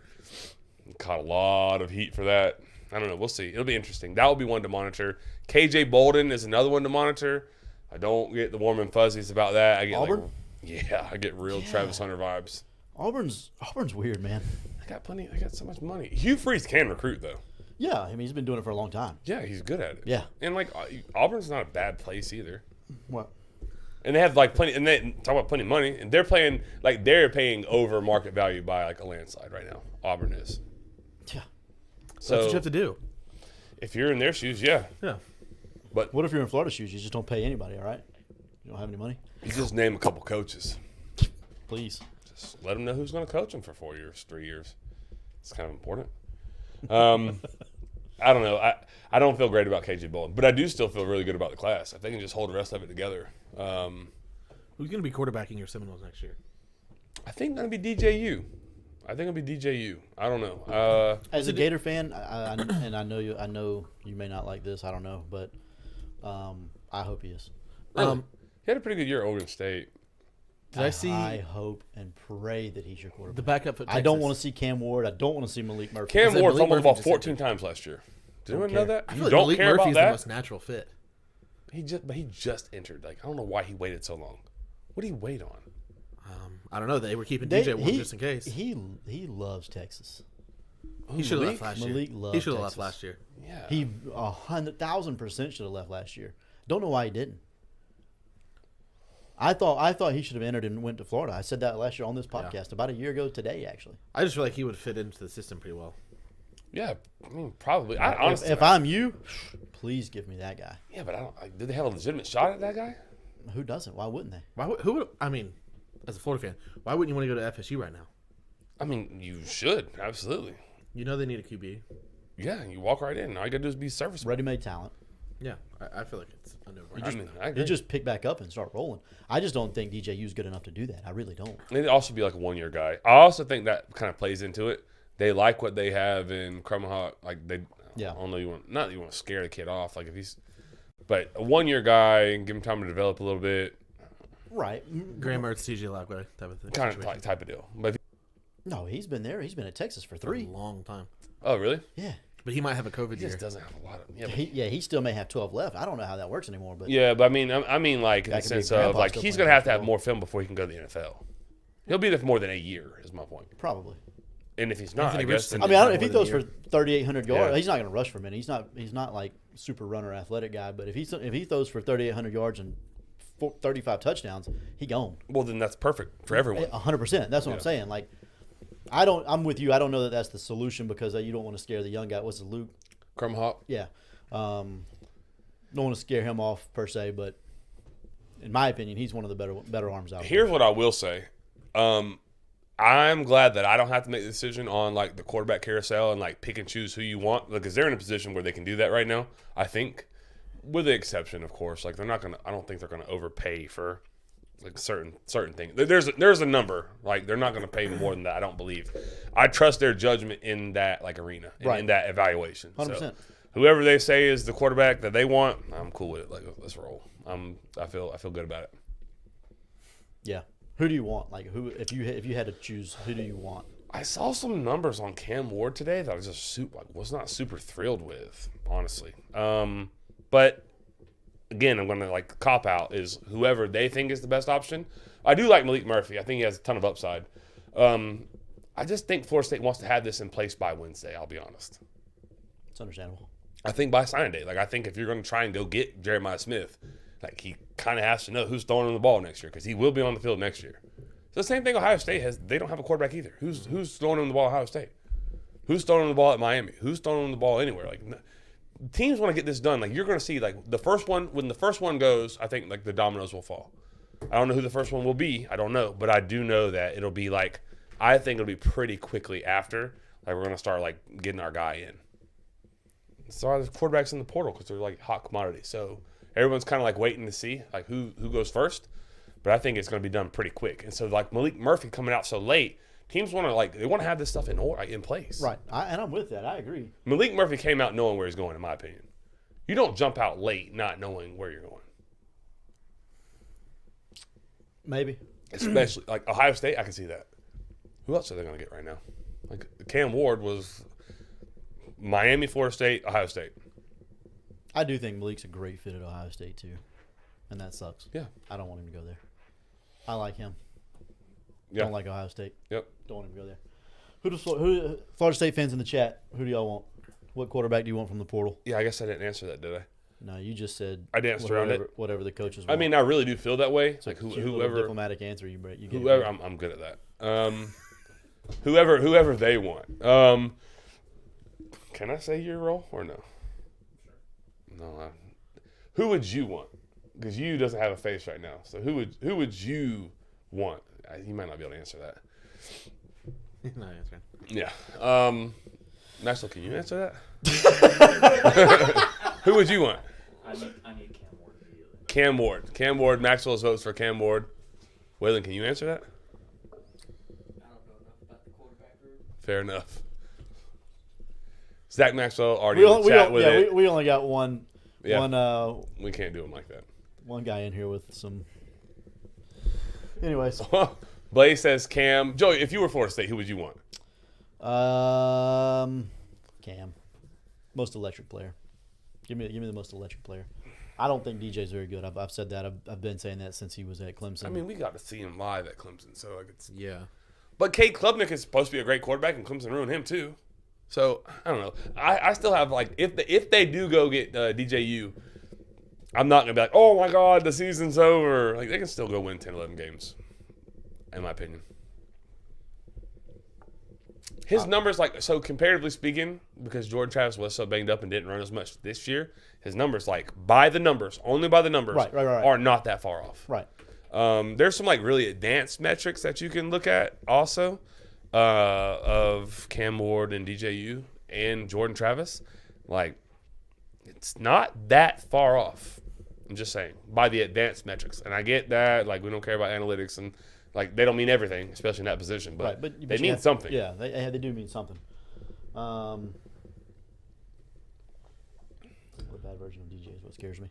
Caught a lot of heat for that. I don't know. We'll see. It'll be interesting. That will be one to monitor. KJ Bolden is another one to monitor. I don't get the warm and fuzzies about that. I get Auburn? I get real Travis Hunter vibes. Auburn's weird, man. They got so much money. Hugh Freeze can recruit though. Yeah, I mean he's been doing it for a long time. Yeah, he's good at it. Yeah. And Auburn's not a bad place either. What? And they have plenty. And they talk about plenty of money. And they're paying over market value by a landslide right now. Auburn is. Yeah. So That's what you have to do. if you're in their shoes, yeah. Yeah. But What if you're in Florida shoes? You just don't pay anybody, all right? You don't have any money? you just name a couple coaches. Please. Just let them know who's going to coach them for 4 years, 3 years. It's kind of important. I don't know. I don't feel great about KJ Bolden, but I do still feel really good about the class. If they can just hold the rest of it together. Who's going to be quarterbacking your Seminoles next year? I think it's going to be DJU. I think it'll be DJU. I don't know. As a Gator fan, and I know you may not like this. I don't know, but I hope he is. Really? He had a pretty good year at Oregon State. Did I see I hope and pray that he's your quarterback. the backup for Texas? I don't want to see Cam Ward. I don't want to see Malik Murphy. Cam Malik Ward fumbled the Murphy ball just 14 times last year. Did anyone know care. that? I You feel like don't Malik care Murphy's about the that? most natural fit. He just entered. I don't know why he waited so long. What did he wait on? I don't know. They were keeping DJ warm just in case. He loves Texas. He should have left last year. Malik loves He should have left Texas. last year. Yeah. He 100,000% should have left last year. Don't know why he didn't. I thought he should have entered and went to Florida. I said that last year on this podcast about a year ago today, actually. I just feel like he would fit into the system pretty well. Yeah, I mean, probably. I honestly, If I'm you, please give me that guy. yeah, but I don't. Did they have a legitimate shot at that guy? Who doesn't? Why wouldn't they? Who would? I mean, as a Florida fan, why wouldn't you want to go to FSU right now? I mean, you should absolutely. You know they need a QB. Yeah, you walk right in. All you gotta do is be serviceable. Ready-made talent. Yeah, I feel like it's a no-brainer. I mean, I agree. You just pick back up and start rolling. I just don't think DJU is good enough to do that. I really don't. It'd also be like a 1 year guy. I also think that kind of plays into it. They like what they have in Krumahawk. Like they, Yeah. I don't know. You want to scare the kid off. Like if he's, but a 1 year guy and give him time to develop a little bit, Right. Graham Mertz, TJ Lockway type of thing. kind of situation. type of deal. But No, he's been there. He's been at Texas for For a 3. long time. oh really? Yeah. But he might have a COVID He year. just doesn't have a lot of. Yeah, but He still may have 12 left. I don't know how that works anymore, but yeah, but I mean, like in the That could be sense grandpa of like still he's playing gonna have to have football. more film before he can go to the NFL. He'll be there for more than a year, is my point. probably. And if he's not, Anthony I guess. Richardson then- I mean, if he more throws than a for 3,800 yards, Yeah. he's not going to rush for many. He's not like super runner athletic guy. But if he throws for 3,800 yards and 35 touchdowns, he gone. well, then that's perfect for everyone. 100%. That's what I'm Yeah. saying. Like, I'm with you. I don't know that that's the solution because you don't want to scare the young guy. What's the Luke? Crumb Hop. Yeah. Don't want to scare him off per se, but in my opinion, he's one of the better arms out there. Here's what I will say. I'm glad that I don't have to make the decision on like the quarterback carousel and like pick and choose who you want because they're in a position where they can do that right now. I think, with the exception, of course, like they're not gonna. I don't think they're gonna overpay for like certain things. There's a number like they're not gonna pay more than that. I don't believe. I trust their judgment in that like arena and Right. in that evaluation. 100%. So, whoever they say is the quarterback that they want, I'm cool with it. Like let's roll. I feel good about it. Yeah. Who do you want? Like, who? If you had to choose, who do you want? I saw some numbers on Cam Ward today that I was just was not super thrilled with, honestly. But again, I'm gonna like cop out is whoever they think is the best option. I do like Malik Murphy. I think he has a ton of upside. I just think Florida State wants to have this in place by Wednesday. I'll be honest. It's understandable. I think by signing day. Like I think if you're going to try and go get Jeremiah Smith, like he kind of has to know who's throwing him the ball next year because he will be on the field next year. It's the same thing Ohio State has. They don't have a quarterback either. Who's throwing him the ball at Ohio State? Who's throwing him the ball at Miami? Who's throwing him the ball anywhere? Like teams want to get this done. Like you're going to see like the first one when the first one goes, I think like the dominoes will fall. I don't know who the first one will be. I don't know, but I do know that it'll be like I think it'll be pretty quickly after. Like we're going to start like getting our guy in. So there's quarterbacks in the portal because they're like hot commodities. So everyone's kind of like waiting to see like who goes first. But I think it's going to be done pretty quick. And so like Malik Murphy coming out so late, teams want to have this stuff in place. Right. And I'm with that. I agree. Malik Murphy came out knowing where he's going, in my opinion. You don't jump out late not knowing where you're going. Maybe. Especially like Ohio State, I can see that. Who else are they going to get right now? Like Cam Ward was Miami, Florida State, Ohio State. I do think Malik's a great fit at Ohio State too, and that sucks. Yeah. I don't want him to go there. I like him. Yeah. Don't like Ohio State. Yep. Don't want him to go there. Who Florida State fans in the chat? Who do y'all want? What quarterback do you want from the portal? Yeah, I guess I didn't answer that, did I? No, you just said I danced around it. Whatever the coaches I want. mean, I really do feel that way. It's like Cute little whoever diplomatic answer you gave. whoever I'm good at that. Whoever they want. Can I say your role or no? No. Who would you want? Because you doesn't have a face right now. So who would you want? You might not be able to answer that. No, that's fine. Yeah. Maxwell, can you answer that? Who would you want? I need Cam Ward immediately. Cam Ward. Cam Ward. Maxwell's votes for Cam Ward. Waylon, can you answer that? I don't know enough about the quarterback group. Fair enough. Zach Maxwell already in the chat with it. we only got one. Yeah. We can't do him like that. One guy in here with some. Anyways, Blaze says Cam. Joey, if you were Florida State, who would you want? Cam, most electric player. Give me the most electric player. I don't think DJ's very good. I've said that. I've been saying that since he was at Clemson. I mean, we got to see him live at Clemson, so like it's. Yeah. But Cade Klubnik is supposed to be a great quarterback, and Clemson ruined him too. So I don't know. I still have like if they do go get DJU, I'm not gonna be like, oh my god, the season's over. Like they can still go win 10, 11 games, in my opinion. His numbers, like, so comparatively speaking, because Jordan Travis was so banged up and didn't run as much this year, his numbers, like, only by the numbers, Right. are not that far off. right. There's some, like, really advanced metrics that you can look at also of Cam Ward and DJU and Jordan Travis. Like, it's not that far off. I'm just saying, by the advanced metrics. And I get that, like, we don't care about analytics and, like, they don't mean everything, especially in that position, but, But they you mean have- something. Yeah, they do mean something. The bad version of DJ is what scares me.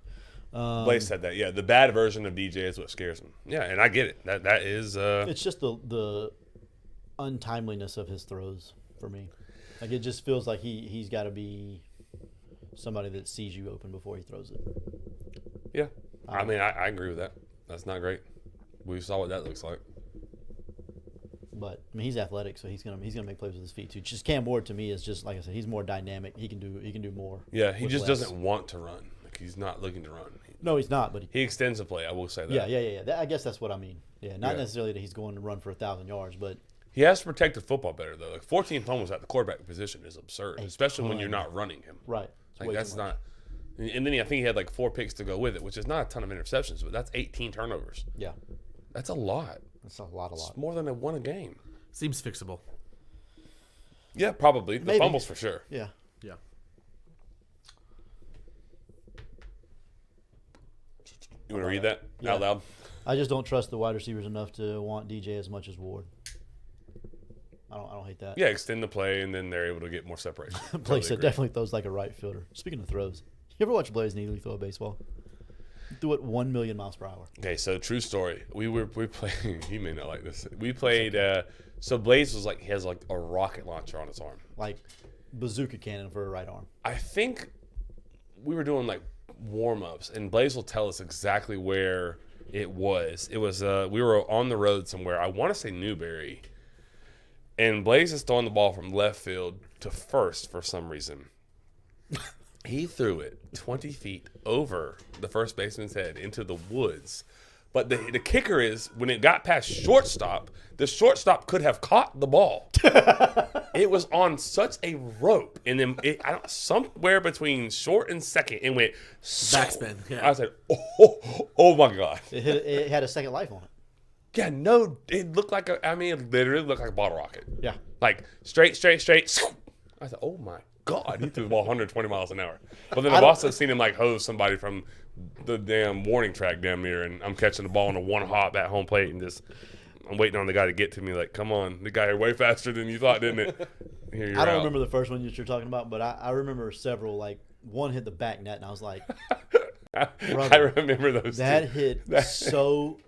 Blaze said that. Yeah, the bad version of DJ is what scares him. Yeah, and I get it. That is. It's just the untimeliness of his throws for me. Like it just feels like he's got to be somebody that sees you open before he throws it. Yeah. I mean, I agree with that. That's not great. We saw what that looks like. But I mean, he's athletic, so he's gonna make plays with his feet too. Just Cam Ward to me is just like I said, he's more dynamic. He can do more. Yeah, he with just less. doesn't want to run. Like he's not looking to run. No, he's not. But He extends the play. I will say that. yeah. I guess that's what I mean. Yeah, not Yeah. necessarily that he's going to run for 1,000 yards, but He has to protect the football better though. Like 14 fumbles at the quarterback position is absurd, A especially when ton. you're not running him. right. It's Like way too that's much. not. And then I think he had like 4 picks to go with it, which is not a ton of interceptions, but that's 18 turnovers. Yeah, That's a lot. that's a lot. It's more than they won a game. Seems fixable. Yeah, probably. The Maybe. fumbles for sure. Yeah. Yeah. You want to read that Yeah. out loud? I just don't trust the wide receivers enough to want DJ as much as Ward. I don't hate that. Yeah, extend the play, and then they're able to get more separation. Blake Totally said agree. definitely throws like a right fielder. Speaking of throws, you ever watch Blaze Neely throw a baseball? He threw it 1 million miles per hour. Okay, so true story. We played. You may not like this. We played. So Blaze was like he has like a rocket launcher on his arm. Like bazooka cannon for a right arm. I think we were doing like warm ups, and Blaze will tell us exactly where it was. It was we were on the road somewhere. I want to say Newberry, and Blaze is throwing the ball from left field to first for some reason. He threw it 20 feet over the first baseman's head into the woods. But the kicker is when it got past shortstop, the shortstop could have caught the ball. It was on such a rope, and then somewhere between short and second, it went Backspin, yeah. I said, "Oh my god!" It had a second life on it. Yeah, no, it looked like it literally looked like a bottle rocket. Yeah. Like straight. I said, "Oh my god!" He threw the ball 120 miles an hour. But then I've also seen him like hose somebody from the damn warning track damn near, and I'm catching the ball on a one hop at home plate, and just I'm waiting on the guy to get to me. Like, come on, the guy here way faster than you thought, didn't it? Here you're I don't out. remember the first one that you're talking about, but I remember several. Like one hit the back net, and I was like, I brother, remember those. that two. hit so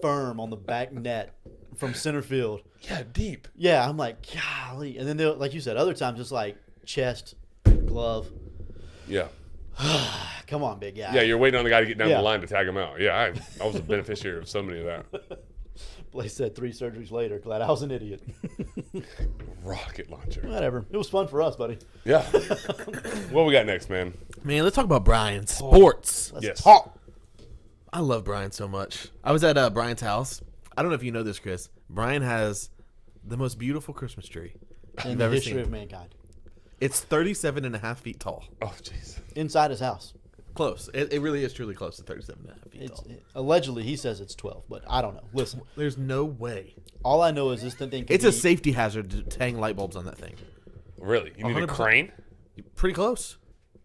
firm on the back net from center field. Yeah, deep. Yeah, I'm like, golly. And then, like you said, other times it's like chest, glove. Yeah. Come on, big guy. Yeah, you're waiting on the guy to get down Yeah. the line to tag him out. Yeah, I was a beneficiary of so many of that. Blaze said 3 surgeries later. Glad I was an idiot. Rocket launcher. Whatever. It was fun for us, buddy. Yeah. What we got next, man? Man, let's talk about Brian. Sports. Let's Yes. talk. I love Brian so much. I was at Brian's house. I don't know if you know this, Chris. Brian has the most beautiful Christmas tree In you've the ever history seen. of mankind. It's 37.5 feet tall. Oh, jeez. Inside his house. Close. It really is truly close to 37.5 feet It's tall. allegedly he says it's 12, but I don't know. Listen, There's no way. all I know is this thing. Could It's a be- safety hazard to hang light bulbs on that thing. Really? You need a 100%. crane Pretty close.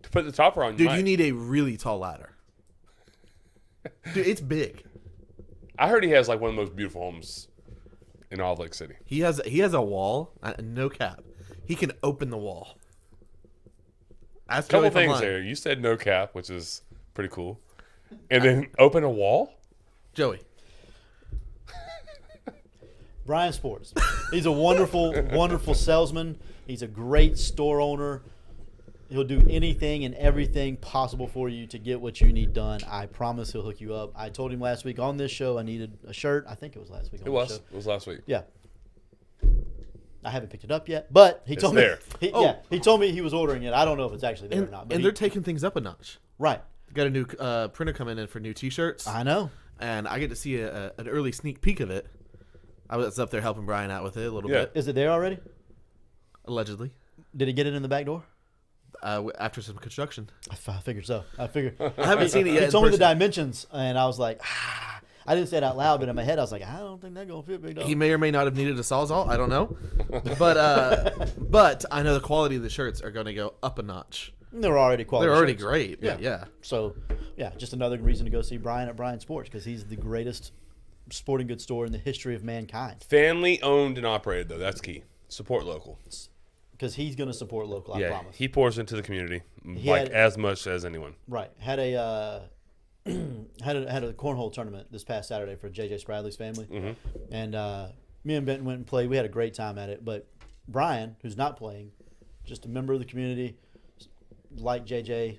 to put the topper on? Dude, might. you need a really tall ladder. Dude, it's big. I heard he has like one of the most beautiful homes in all of Lake City. He has a wall, no cap. He can open the wall. Ask Couple Joey if I'm things lying. there. You said no cap, which is pretty cool, and then open a wall. Joey. Brian Sports. He's a wonderful, wonderful salesman. He's a great store owner. He'll do anything and everything possible for you to get what you need done. I promise he'll hook you up. I told him last week on this show I needed a shirt. I think it was last week on It the was. show. It was last week. Yeah. I haven't picked it up yet, but he told there. me. Oh. Yeah, he told me he was ordering it. I don't know if it's actually there or And, not. But and he- they're taking things up a notch. right. Got a new printer coming in for new T-shirts, I know. and I get to see an early sneak peek of it. I was up there helping Brian out with it a little Yeah. bit, Is it there already? allegedly, Did he get it in the back door? after some construction. I figured so. I figured. I haven't seen it yet. He in told me the person. dimensions, and I was like, I didn't say it out loud, but in my head I was like, I don't think that's gonna fit, big dog. He may or may not have needed a Sawzall. I don't know, but I know the quality of the shirts are going to go up a notch. They're already quality. They're already shirts. great. Yeah. Yeah. So, yeah, just another reason to go see Brian at Brian Sports because he's the greatest sporting goods store in the history of mankind. Family owned and operated, though. That's key. Support local. Because he's going to support local, I Yeah, promise. he pours into the community He like had- as much as anyone. Right. Had a had a cornhole tournament this past Saturday for JJ Spradley's family, and me and Benton went and played. We had a great time at it. But Brian, who's not playing, just a member of the community, like JJ,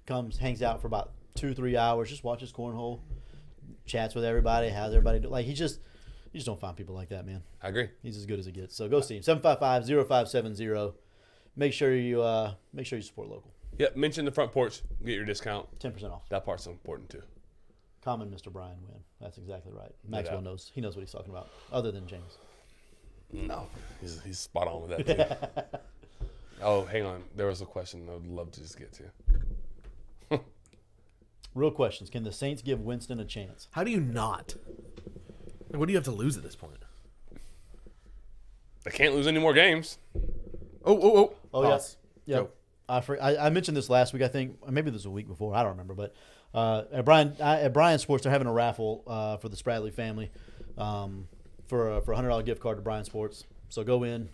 comes, hangs out for about 2-3 hours, just watches cornhole, chats with everybody, how's everybody do. Like, you just don't find people like that, man. I agree. He's as good as it gets. So go see him. 755-0570. Make sure you support local. Yep. Mention the front porch. Get your discount. 10% off. That part's important too. Common Mr. Brian win. That's exactly right. Maxwell doubt. knows. He knows what he's talking about. Other than James. No, he's spot on with that too. Oh, hang on. There was a question I would love to just get to. Real questions. Can the Saints give Winston a chance? How do you not? Like, what do you have to lose at this point? They can't lose any more games. Oh, Pause. yeah. Go. I mentioned this last week, I think. Maybe this was a week before. I don't remember. But at Brian Sports, they're having a raffle for the Spradley family for a $100 gift card to Brian Sports. So go in.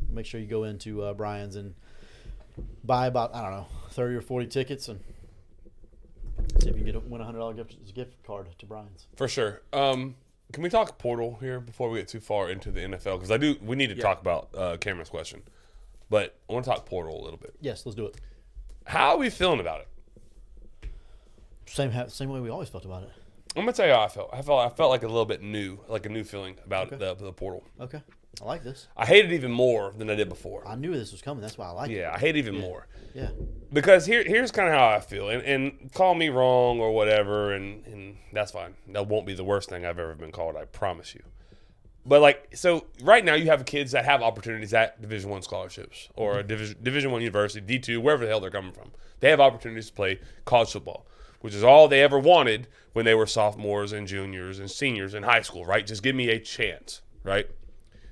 Make sure you go into Brian's and buy about, 30 or 40 tickets and see if you can win a $100 gift card to Brian's. For sure. Can we talk portal here before we get too far into the NFL? Because we need to talk about Cameron's question. But I want to talk portal a little bit. Yes, let's do it. How are we feeling about it? Same way we always felt about it. I'm gonna tell you how I felt. I felt like a little bit new, like a new feeling about the portal. Okay. I like this. I hate it even more than I did before. I knew this was coming. That's why I like it. Yeah, I hate it even more. Yeah. Because here's kind of how I feel, and call me wrong or whatever, and that's fine. That won't be the worst thing I've ever been called, I promise you. But so right now you have kids that have opportunities at Division I scholarships or a Division I university, D2, wherever the hell they're coming from. They have opportunities to play college football, which is all they ever wanted when they were sophomores and juniors and seniors in high school, right? Just give me a chance, right?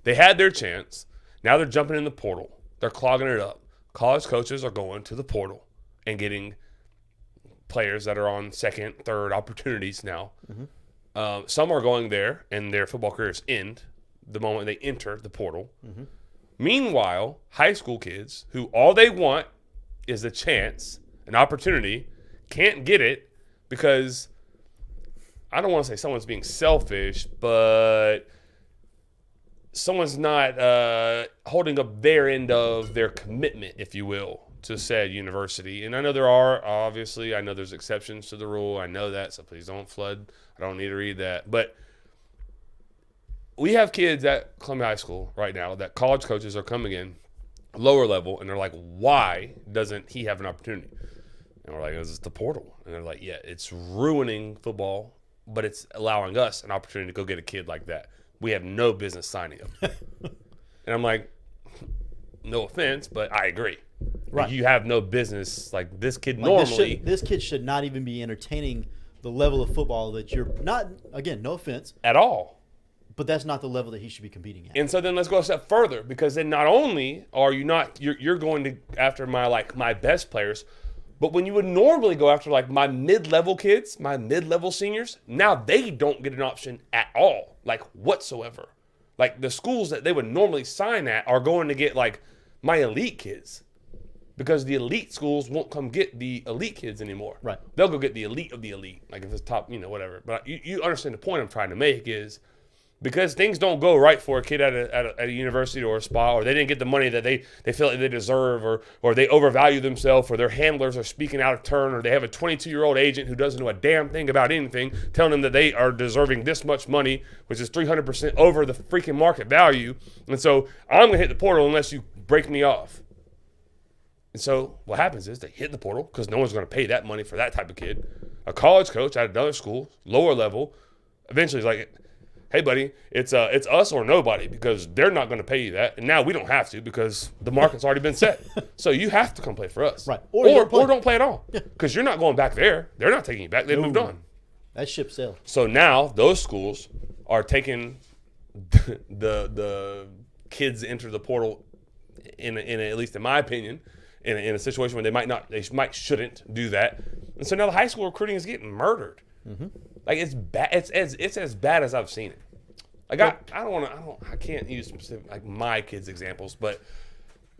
They had their chance. Now they're jumping in the portal. They're clogging it up. College coaches are going to the portal and getting players that are on second, third opportunities now. Mm-hmm. Some are going there and their football careers end the moment they enter the portal. Mm-hmm. Meanwhile, high school kids who all they want is a chance, an opportunity, can't get it because I don't want to say someone's being selfish, but someone's not holding up their end of their commitment, if you will, to said university. And I know there's exceptions to the rule. I know that, so please don't flood. I don't need to read that. But we have kids at Columbia High School right now that college coaches are coming in lower level, and they're like, why doesn't he have an opportunity? And we're like, it's the portal. And they're like, yeah, it's ruining football, but it's allowing us an opportunity to go get a kid like that. We have no business signing him. And I'm like, no offense, but I agree. Right. You have no business. Like, this kid normally. This kid should not even be entertaining the level of football that you're not, again, no offense, at all. but that's not the level that he should be competing at. And so then let's go a step further, because then not only are you not, you're going to after my best players, but when you would normally go after like my mid-level kids, my mid-level seniors, now they don't get an option at all, like whatsoever. Like the schools that they would normally sign at are going to get like my elite kids, because the elite schools won't come get the elite kids anymore. Right. They'll go get the elite of the elite, like if it's top, whatever. But you understand the point I'm trying to make is, because things don't go right for a kid at a university or a spa, or they didn't get the money that they feel like they deserve, or they overvalue themselves, or their handlers are speaking out of turn, or they have a 22-year-old agent who doesn't know a damn thing about anything telling them that they are deserving this much money, which is 300% over the freaking market value. And so I'm going to hit the portal unless you break me off. And so what happens is they hit the portal because no one's going to pay that money for that type of kid. A college coach at another school, lower level, eventually is like, hey, buddy, it's us or nobody, because they're not going to pay you that. And now we don't have to because the market's already been set. So you have to come play for us. Right. Or don't play at all. Because you're not going back there. They're not taking you back. They moved on. That ship sailed. So now those schools are taking the kids enter the portal in at least in my opinion, in a situation where they shouldn't do that. And so now the high school recruiting is getting murdered. Mm-hmm. Like it's bad. It's as bad as I've seen it. Like I can't use specific like my kids' examples, but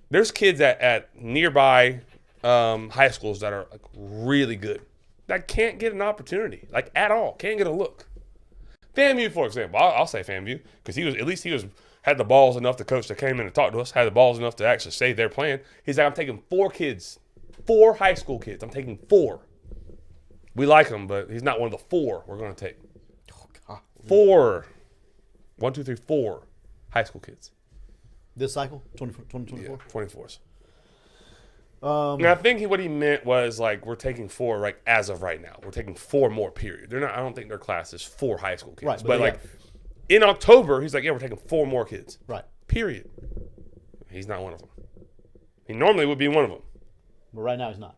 there's kids at nearby high schools that are like really good that can't get an opportunity, like at all, can't get a look. FAMU, for example, I'll say FAMU because he was had the balls enough, the coach that came in and talked to us, had the balls enough to actually say their plan. He's like, I'm taking 4 kids, 4 high school kids. I'm taking 4. We like him, but he's not one of the 4 we're going to take. Oh, God. 4. 1, 2, 3, 4 high school kids. This cycle, 2024. Yeah, 24s. And I think what he meant was like we're taking 4 like as of right now. We're taking 4 more. Period. They're not. I don't think their class is 4 high school kids. Right, but they like in October, he's like, yeah, we're taking 4 more kids. Right. Period. He's not one of them. He normally would be one of them. But right now he's not.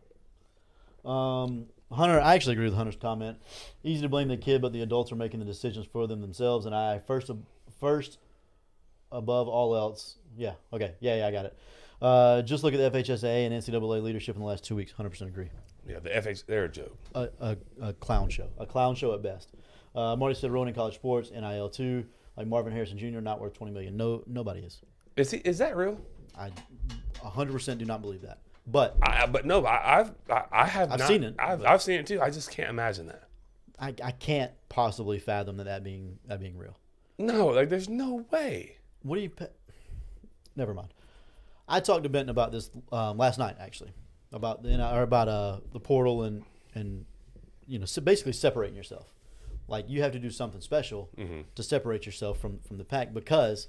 Hunter, I actually agree with Hunter's comment. Easy to blame the kid, but the adults are making the decisions for them themselves. And I first above all else, yeah, okay, yeah, I got it. Just look at the FHSA and NCAA leadership in the last 2 weeks. 100% agree. Yeah, the FH, they're a joke. A clown show at best. Marty said rolling in college sports, NIL too. Like Marvin Harrison Jr. not worth $20 million. No, nobody is. Is that real? I 100% do not believe that. But I've I've seen it. I've seen it too. I just can't imagine that. I can't possibly fathom that being real. No, like there's no way. What do you? Never mind. I talked to Benton about this last night, actually, about the portal and basically separating yourself. Like you have to do something special to separate yourself from the pack because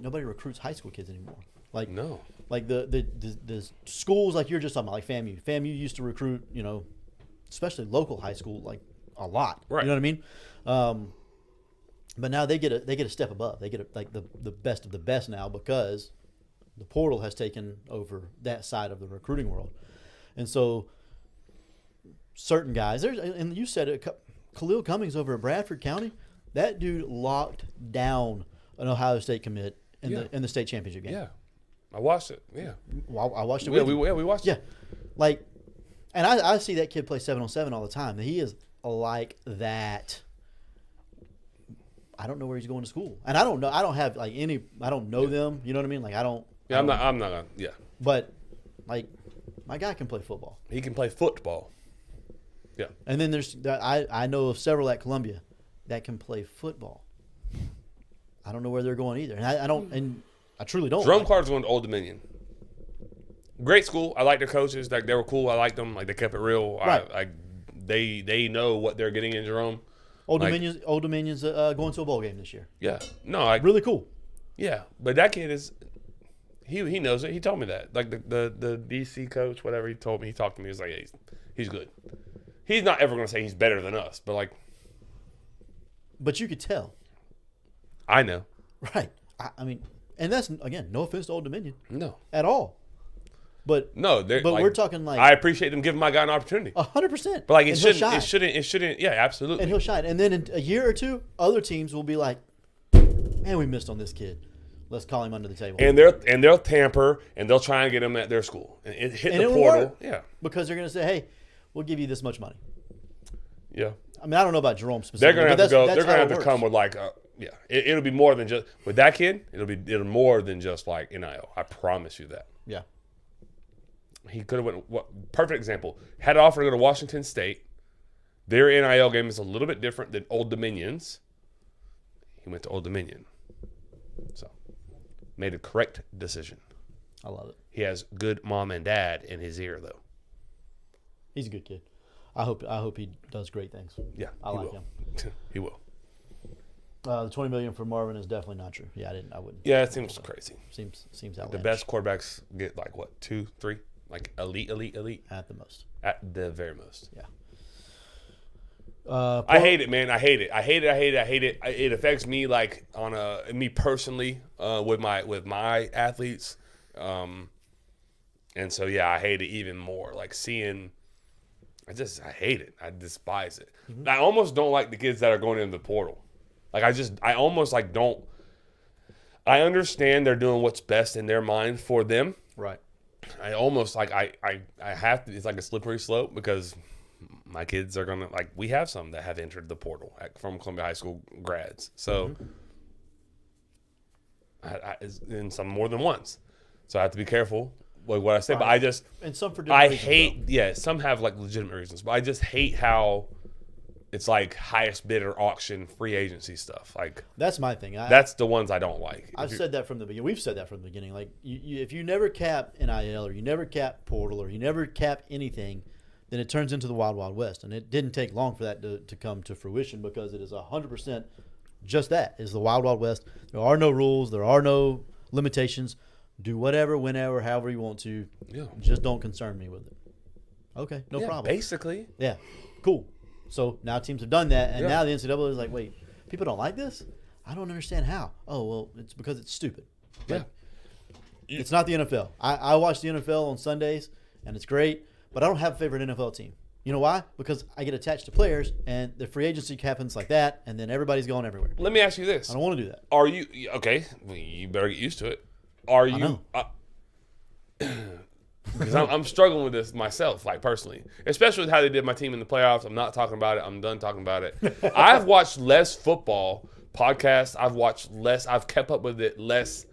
nobody recruits high school kids anymore. Like No. like the schools like you're just talking about, like FAMU. FAMU used to recruit, especially local high school, like a lot. Right. You know what I mean? But now they get a step above. They get like the best of the best now because the portal has taken over that side of the recruiting world, and so certain guys. And you said it, Khalil Cummings over at Bradford County. That dude locked down an Ohio State commit in the state championship game. Yeah, I watched it. Yeah, I watched it. yeah, with you. we watched Yeah, it. like, and I see that kid play 7-on-7 all the time. He is like that. I don't know where he's going to school, and I don't know. I don't have like any. I don't know them. You know what I mean? Like I don't. Yeah, I'm not gonna. Yeah, But like, my guy can play football, he can play football. Yeah, and then there's I know of several at Columbia that can play football. I don't know where they're going either, and I don't, and I truly don't. Jerome Clark's going to Old Dominion. Great school. I like their coaches. Like they were cool. I liked them. Like they kept it real. Right. They know what they're getting in Jerome. Old like- Dominion's going to a bowl game this year. Yeah. No. Like Really cool. yeah. But that kid is. He knows it. He told me that. Like the DC coach, whatever he told me, he talked to me. He was like, hey, he's good. He's not ever going to say he's better than us, but like But you could tell, I know. right? I mean, and that's again, no offense to Old Dominion No. at all, but No. But we're talking like I appreciate them giving my guy an opportunity. 100%. But like And it he'll shouldn't. shine. It shouldn't. Yeah, absolutely. And he'll shine. And then in a year or two, other teams will be like, "Man, we missed on this kid. Let's call him under the table." And they'll tamper and they'll try and get him at their school and it hit And the it will portal. work. Yeah, because they're going to say, "Hey, we'll give you this much money." yeah. I mean, I don't know about Jerome They're specifically. gonna have but to go. that's They're gonna how have it to works. come with like, yeah. It'll be more than just with that kid. It'll more than just like NIL. I promise you that. Yeah. He could have went. Perfect example. Had an offer to go to Washington State. Their NIL game is a little bit different than Old Dominion's. He went to Old Dominion, so made a correct decision. I love it. He has good mom and dad in his ear though. He's a good kid. I hope he does great things. Yeah, I he like will. him. He will. The $20 million for Marvin is definitely not true. Yeah, I wouldn't. Yeah, it seems crazy. Seems outlandish. The best quarterbacks get like what, 2, 3, like elite at the most. at the very most. Yeah. I hate it, man. I hate it. It affects me like on me personally with my athletes, and so yeah, I hate it even more. Like seeing, I hate it. I despise it. Mm-hmm. I almost don't like the kids that are going into the portal. Like I almost like don't. I understand they're doing what's best in their mind for them. Right. I almost like I have to. It's like a slippery slope because my kids are gonna like. We have some that have entered the portal from Columbia High School grads. So, and some more than once. So I have to be careful with what I say. But I just And some for different I reasons, hate. Yeah, some have like legitimate reasons, but I just hate how it's like highest bidder auction, free agency stuff. Like That's my thing. that's the ones I don't like. I've said that from the beginning. We've said that from the beginning. Like, if you never cap NIL or you never cap portal or you never cap anything, then it turns into the wild, wild west. And it didn't take long for that to come to fruition because it is 100% just that, is the wild, wild west. There are no rules. There are no limitations. Do whatever, whenever, however you want to. Yeah. Just don't concern me with it. Okay, no Yeah, problem. basically. Yeah, cool. So now teams have done that, and Yeah. now the NCAA is like, wait, people don't like this? I don't understand how. Oh, well, it's because it's stupid. Like, it's not the NFL. I watch the NFL on Sundays, and it's great, but I don't have a favorite NFL team. You know why? Because I get attached to players, and the free agency happens like that, and then everybody's going everywhere. Let me ask you this. I don't want to do that. Are you okay? Well, you better get used to it. Are you? know. Because I'm struggling with this myself, like personally, especially with how they did my team in the playoffs. I'm not talking about it. I'm done talking about it. I've watched less football podcasts. I've kept up with it less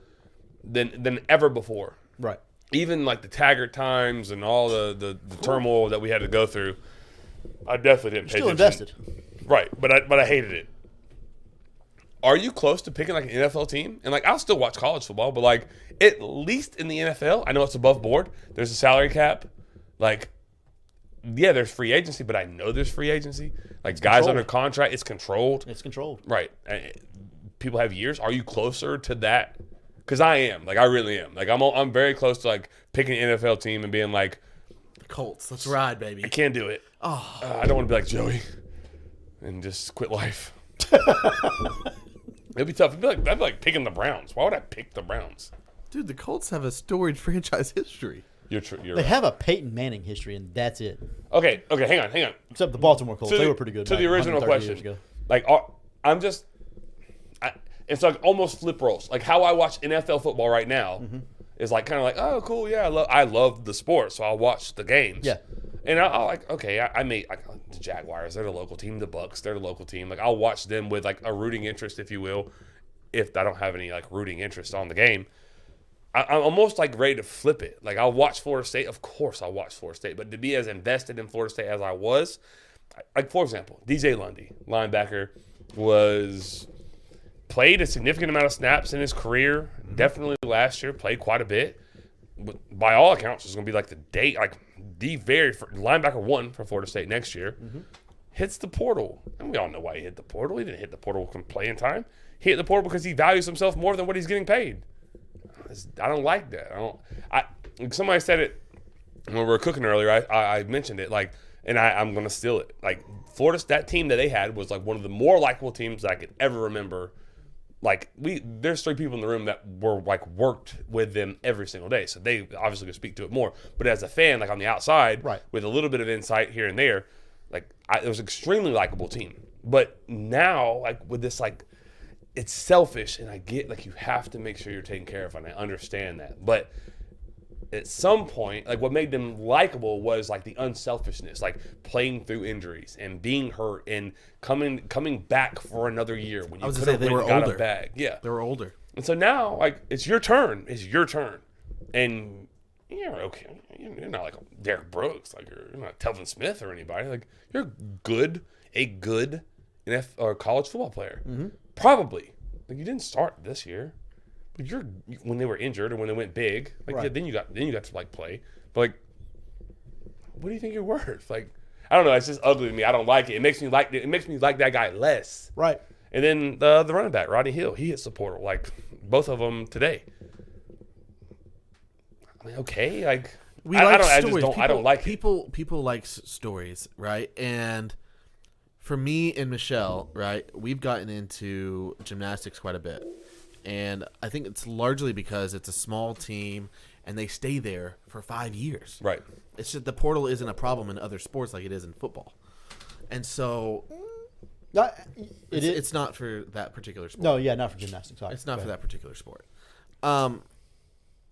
than ever before. Right. Even like the Taggart times and all the turmoil that we had to go through. I definitely didn't pay Still attention. invested. Right, but I hated it. Are you close to picking like an NFL team? And like I'll still watch college football, but like at least in the NFL, I know it's above board. There's a salary cap. Like, yeah, there's free agency, but I know there's free agency. Like guys controlled. under contract, it's controlled. It's controlled. Right. People have years. Are you closer to that? Because I am. Like I really am. Like I'm very close to like picking an NFL team and being like, The Colts. Let's ride, baby. I can't do it. Oh, I don't want to be like Joey and just quit life. It'd be tough. That'd be like picking the Browns. Why would I pick the Browns? dude, the Colts have a storied franchise history. You're They right. have a Peyton Manning history, and that's it. Okay, hang on. Except the Baltimore Colts. To They the- were pretty good. To back the original 130 years question, ago. like it's like almost flip roles. Like how I watch NFL football right now is like kind of like, oh, cool, yeah, I love the sport, so I'll watch the games. Yeah. And I'll like, okay, I may like the Jaguars, they're the local team. The Bucks, they're the local team. Like I'll watch them with like a rooting interest, if you will, if I don't have any like rooting interest on the game. I'm almost like ready to flip it. Like I'll watch Florida State. Of course I'll watch Florida State. But to be as invested in Florida State as I was, like for example, DJ Lundy, linebacker, played a significant amount of snaps in his career. Definitely last year, played quite a bit. But by all accounts, it's going to be like the very linebacker one for Florida State next year. Hits the portal. And we all know why he hit the portal. He didn't hit the portal from playing time. He hit the portal because he values himself more than what he's getting paid. I don't like that. Somebody said it when we were cooking earlier. I mentioned it, like, and I'm going to steal it. Like Florida, that team that they had was like one of the more likable teams that I could ever remember. Like there's 3 people in the room that were like worked with them every single day, so they obviously could speak to it more. But as a fan, like on the outside, Right. with a little bit of insight here and there, like it was an extremely likable team. But now, like with this, like it's selfish, and I get like you have to make sure you're taken care of, and I understand that. But at some point, like what made them likable was like the unselfishness, like playing through injuries and being hurt and coming back for another year when you was gonna could have say, they went were and got older. a bag. Yeah. They were older. And so now, like, it's your turn. It's your turn. And you're okay. You're not like Derek Brooks. Like, you're not Telvin Smith or anybody. Like, you're a good or college football player. Probably. Like, you didn't start this year. But when they were injured or when they went big, like, Right. yeah, then you got to, like, play. But, like, what do you think you're worth? Like, I don't know. It's just ugly to me. I don't like it. It makes me like that guy less. Right. And then the running back, Rodney Hill, he hits the portal. Like, both of them today. I mean, okay, like I don't like it. People like stories, right? And for me and Michelle, right, we've gotten into gymnastics quite a bit, and I think it's largely because it's a small team and they stay there for 5 years. Right. It's just the portal isn't a problem in other sports like it is in football, and so it's not for that particular sport. No, yeah, not for gymnastics. Sorry. It's not Go for ahead. that particular sport.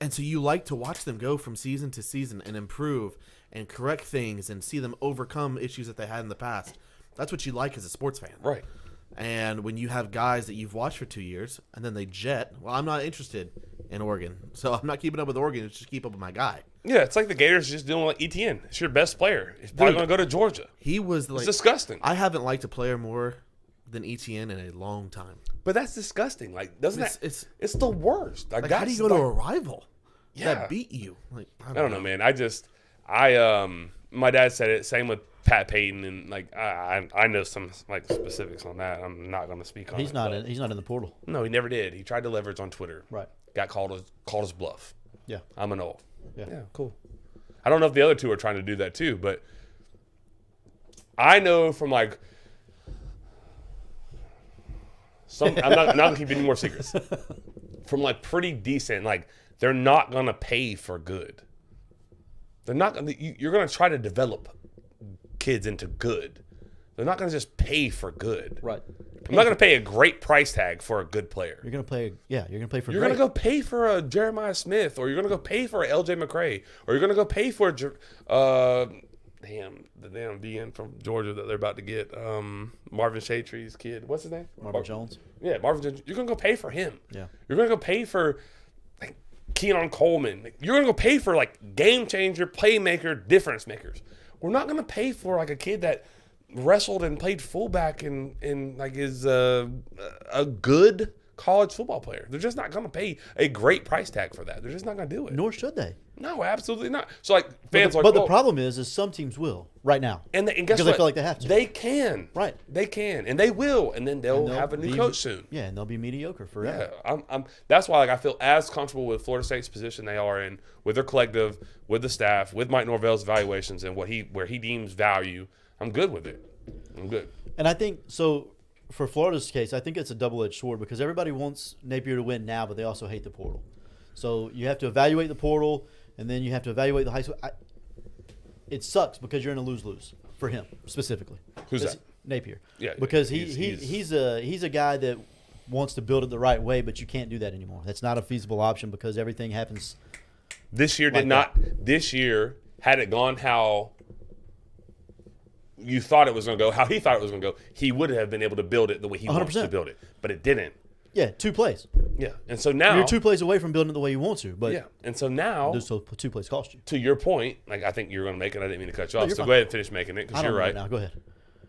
And so you like to watch them go from season to season and improve and correct things and see them overcome issues that they had in the past. That's what you like as a sports fan. Right. And when you have guys that you've watched for 2 years and then they jet, well, I'm not interested in Oregon. So I'm not keeping up with Oregon. It's just keep up with my guy. Yeah, it's like the Gators just doing like ETN. It's your best player. He's probably Dude. going to go to Georgia. He was like, It's disgusting. I haven't liked a player more than ETN in a long time. But that's disgusting. Like, doesn't It's- it's the worst. Like, how do you go to a rival Yeah. that beat you? Like, I don't know, man. My dad said it. Same with Pat Payton, and like I know some like specifics on that. I'm not going to speak on. He's it, not but- he's not in the portal. No, he never did. He tried to leverage on Twitter. Right. Got called his bluff. Yeah. I'm an old. Yeah. Cool. I don't know if the other two are trying to do that too, but I know from like I'm not gonna keep any more secrets. From like pretty decent, like they're not gonna pay for good. They're not gonna. You're gonna try to develop kids into good. They're not gonna just pay for good. Right. I'm not gonna pay a great price tag for a good player. You're gonna play. Yeah, you're gonna play for. You're great. gonna go pay for a Jeremiah Smith, or you're gonna go pay for a LJ McCray, or you're gonna go pay for the damn DN from Georgia that they're about to get, Marvin Shatry's kid. What's his name? Marvin Jones. Yeah, Marvin Jones. You're gonna go pay for him. Yeah. You're gonna go pay for like Keon Coleman. Like, you're gonna go pay for like game changer, playmaker, difference makers. We're not gonna pay for like a kid that wrestled and played fullback and like is a good college football player. They're just not going to pay a great price tag for that. They're just not going to do it. Nor should they. No, absolutely not. So like fans But are the problem is some teams will right now. and guess because what? they feel like they have to. They can. Right. They can, and they will, and then they'll And they'll have a new be- coach soon. Yeah, and they'll be mediocre forever. Yeah, that's why like I feel as comfortable with Florida State's position they are in, with their collective, with the staff, with Mike Norvell's evaluations, and where he deems value. I'm good with it. I'm good. And I think so. For Florida's case, I think it's a double-edged sword because everybody wants Napier to win now, but they also hate the portal. So you have to evaluate the portal, and then you have to evaluate the high school. It sucks because you're in a lose-lose for him specifically. Who's 'Cause that? Napier. Yeah, because he's- he's a guy that wants to build it the right way, but you can't do that anymore. That's not a feasible option because everything happens. This year did Like not. This year, had it gone how you thought it was going to go, how he thought it was going to go, he would have been able to build it the way he wants to 100%. build it. But it didn't. Yeah, 2 plays. Yeah. And so now. You're 2 plays away from building it the way you want to, but Yeah. And so now, those 2 plays cost you. to your point, like I think you're going to make it. I didn't mean to cut you off. you're So fine. go ahead and finish making it I because don't you're know right. now. Go ahead.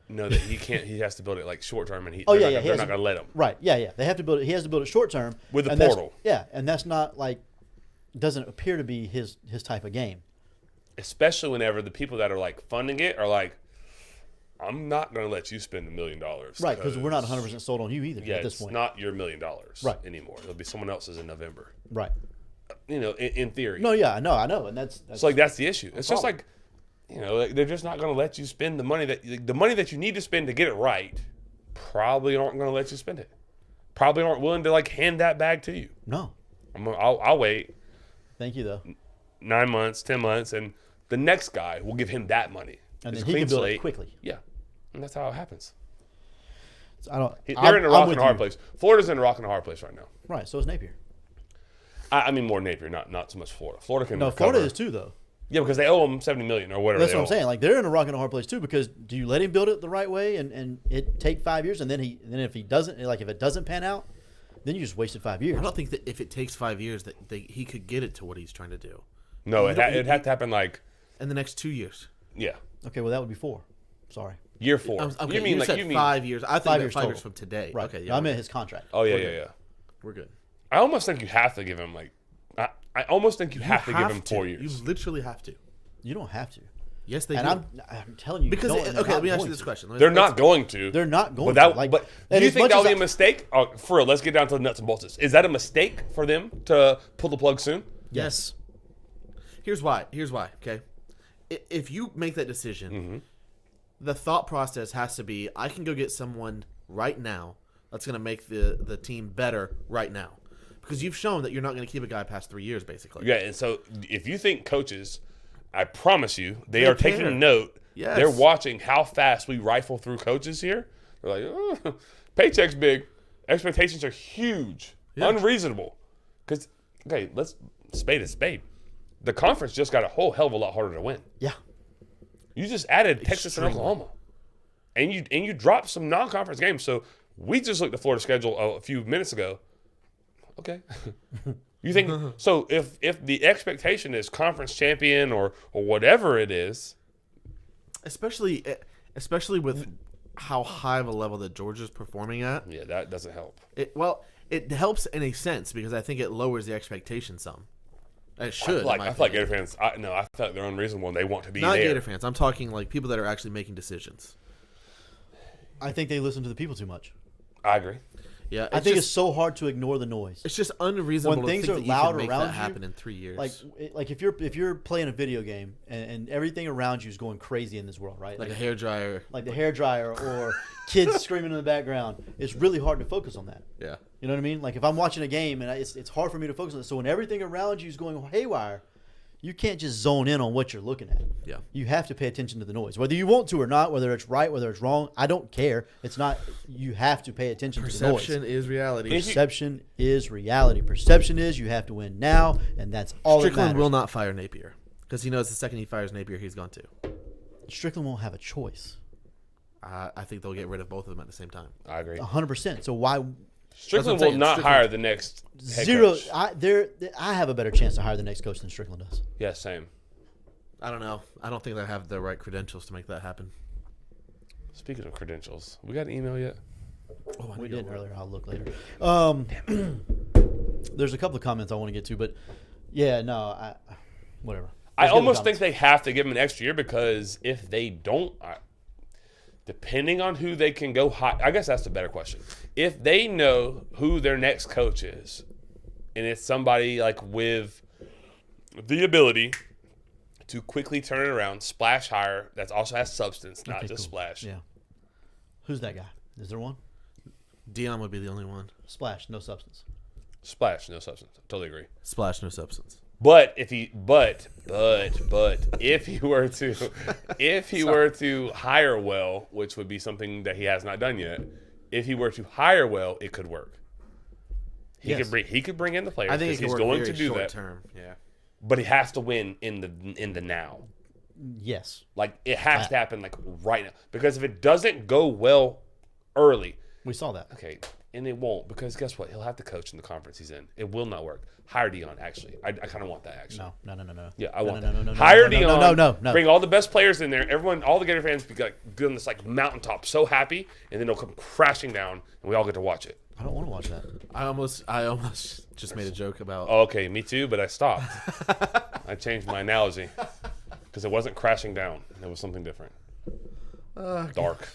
No, that he can't. He has to build it like short term, and He they're has not to- going to let him. Right. Yeah. They have to build it. He has to build it short term With the and that's- portal. Yeah, and that's not like doesn't appear to be his type of game. Especially whenever the people that are like funding it are like, I'm not going to let you spend $1 million. Right, because we're not 100% sold on you either Yeah, at this it's point. not your $1 million Right. anymore. It'll be someone else's in November. Right. You know, in theory. No, yeah, I know, and that's So like that's the issue. It's just problem. like, you know, like, they're just not going to let you spend the money that you need to spend to get it right. Probably aren't going to let you spend it. Probably aren't willing to like hand that bag to you. no. I'll wait Thank you though. 9 months, 10 months, and the next guy will give him that money. And It's then he clean can build slate. it quickly. Yeah, and that's how it happens. So I don't. They're in a I'm rock and with a hard you. place. Florida's in a rock and a hard place right now. Right. So is Napier. I mean more Napier, not so much Florida. Florida can No, recover. Florida is too though. Yeah, because they owe him $70 million or whatever. That's they what I'm owe saying. him. Like they're in a rock and a hard place too because do you let him build it the right way and it take 5 years and then if he doesn't if it doesn't pan out, then you just wasted 5 years. I don't think that if it takes 5 years that he could get it to what he's trying to do No, it'd have to happen like in the next 2 years. yeah, Okay, well that would be 4. Sorry. year 4. Okay, you mean like said you mean 5 years. I think 5 that years 5 total. years from today. Right. Okay, No, yeah, I meant his contract. Oh yeah. we're good. I almost think you have to give him like I almost think you have to give him 4 years. You literally have to. You don't have to. Yes, they And do. I'm telling you Because don't, okay, they're let not me ask you going this to. question. They're not going to. They're not going Without, to. Like, but and do you as think much that'll as be a mistake? Oh, for real, let's get down to the nuts and bolts. Is that a mistake for them to pull the plug soon? Yes. Here's why. Okay, if you make that decision, Mm-hmm. the thought process has to be: I can go get someone right now that's going to make the team better right now, because you've shown that you're not going to keep a guy past 3 years, basically. Yeah, and so if you think coaches, I promise you, they They are taking care. note. Yes. They're watching how fast we rifle through coaches here. They're like, oh, paycheck's big, expectations are huge, unreasonable. Because okay, let's spade a spade. The conference just got a whole hell of a lot harder to win. Yeah. You just added Texas and Extremely. Oklahoma, and you dropped some non-conference games. So We just looked at Florida's schedule a few minutes ago. Okay. You think so? If the expectation is conference champion or whatever it is, especially with how high of a level that Georgia's performing at. yeah, that doesn't help. It helps in a sense because I think it lowers the expectation some. It should. I feel like Gator fans. I feel like they're unreasonable and they want to be not there. Gator fans. I'm talking like people that are actually making decisions. I think they listen to the people too much. I agree. Yeah, I think it's so hard to ignore the noise. it's just unreasonable when things to are think loud that you can make around that you, happen in 3 years. Like if you're playing a video game and everything around you is going crazy in this world, right? like a hairdryer. Like the hairdryer or kids screaming in the background. It's really hard to focus on that. Yeah. You know what I mean? Like if I'm watching a game and it's hard for me to focus on it. So when everything around you is going haywire, you can't just zone in on what you're looking at. Yeah. You have to pay attention to the noise, whether you want to or not, whether it's right, whether it's wrong. I don't care. It's not. You have to pay attention to the noise. Perception is reality. Perception is reality. Perception is you have to win now, and that's all that Strickland matters. will not fire Napier because he knows the second he fires Napier, he's gone too. Strickland won't have a choice. I think they'll get rid of both of them at the same time. I agree. 100%. So why Strickland That's what I'm will saying. not Strickland- hire the next head zero? coach. I have a better chance to hire the next coach than Strickland does. Yeah, same. I don't know. I don't think they have the right credentials to make that happen. Speaking of credentials, we got an email yet? Oh, I We need to did go earlier. I'll look later. There's a couple of comments I want to get to, but yeah, no, whatever. I Let's get to the almost think comments. they have to give him an extra year because if they don't, depending on who they can go hire, I guess that's the better question. If they know who their next coach is, and it's somebody like with the ability to quickly turn it around, splash hire, that also has substance, not Okay, just cool. splash. Yeah. Who's that guy? Is there one? Dion would be the only one. Splash, no substance. Splash, no substance. Totally agree. Splash, no substance. But if he, but if he were to hire well, which would be something that he has not done yet, if he were to hire well, it could work. He Yes. could bring in the players. I think 'cause it could he's work going very to do short that. term. Yeah. But he has to win in the now. Yes. Like it has to happen like right now. Because if it doesn't go well early, We saw that. okay, and it won't, because guess what? He'll have to coach in the conference he's in. It will not work. Hire Dion, actually. I kind of want that, actually. No. Yeah, I want no, that. no, Hire no, Dion. no. Bring all the best players in there. Everyone, all the Gator fans, be like on this like mountaintop, so happy, and then they'll come crashing down, and we all get to watch it. I don't want to watch that. I almost just made a joke about. Oh, okay, me too, but I stopped. I changed my analogy because it wasn't crashing down. It was something different. Dark.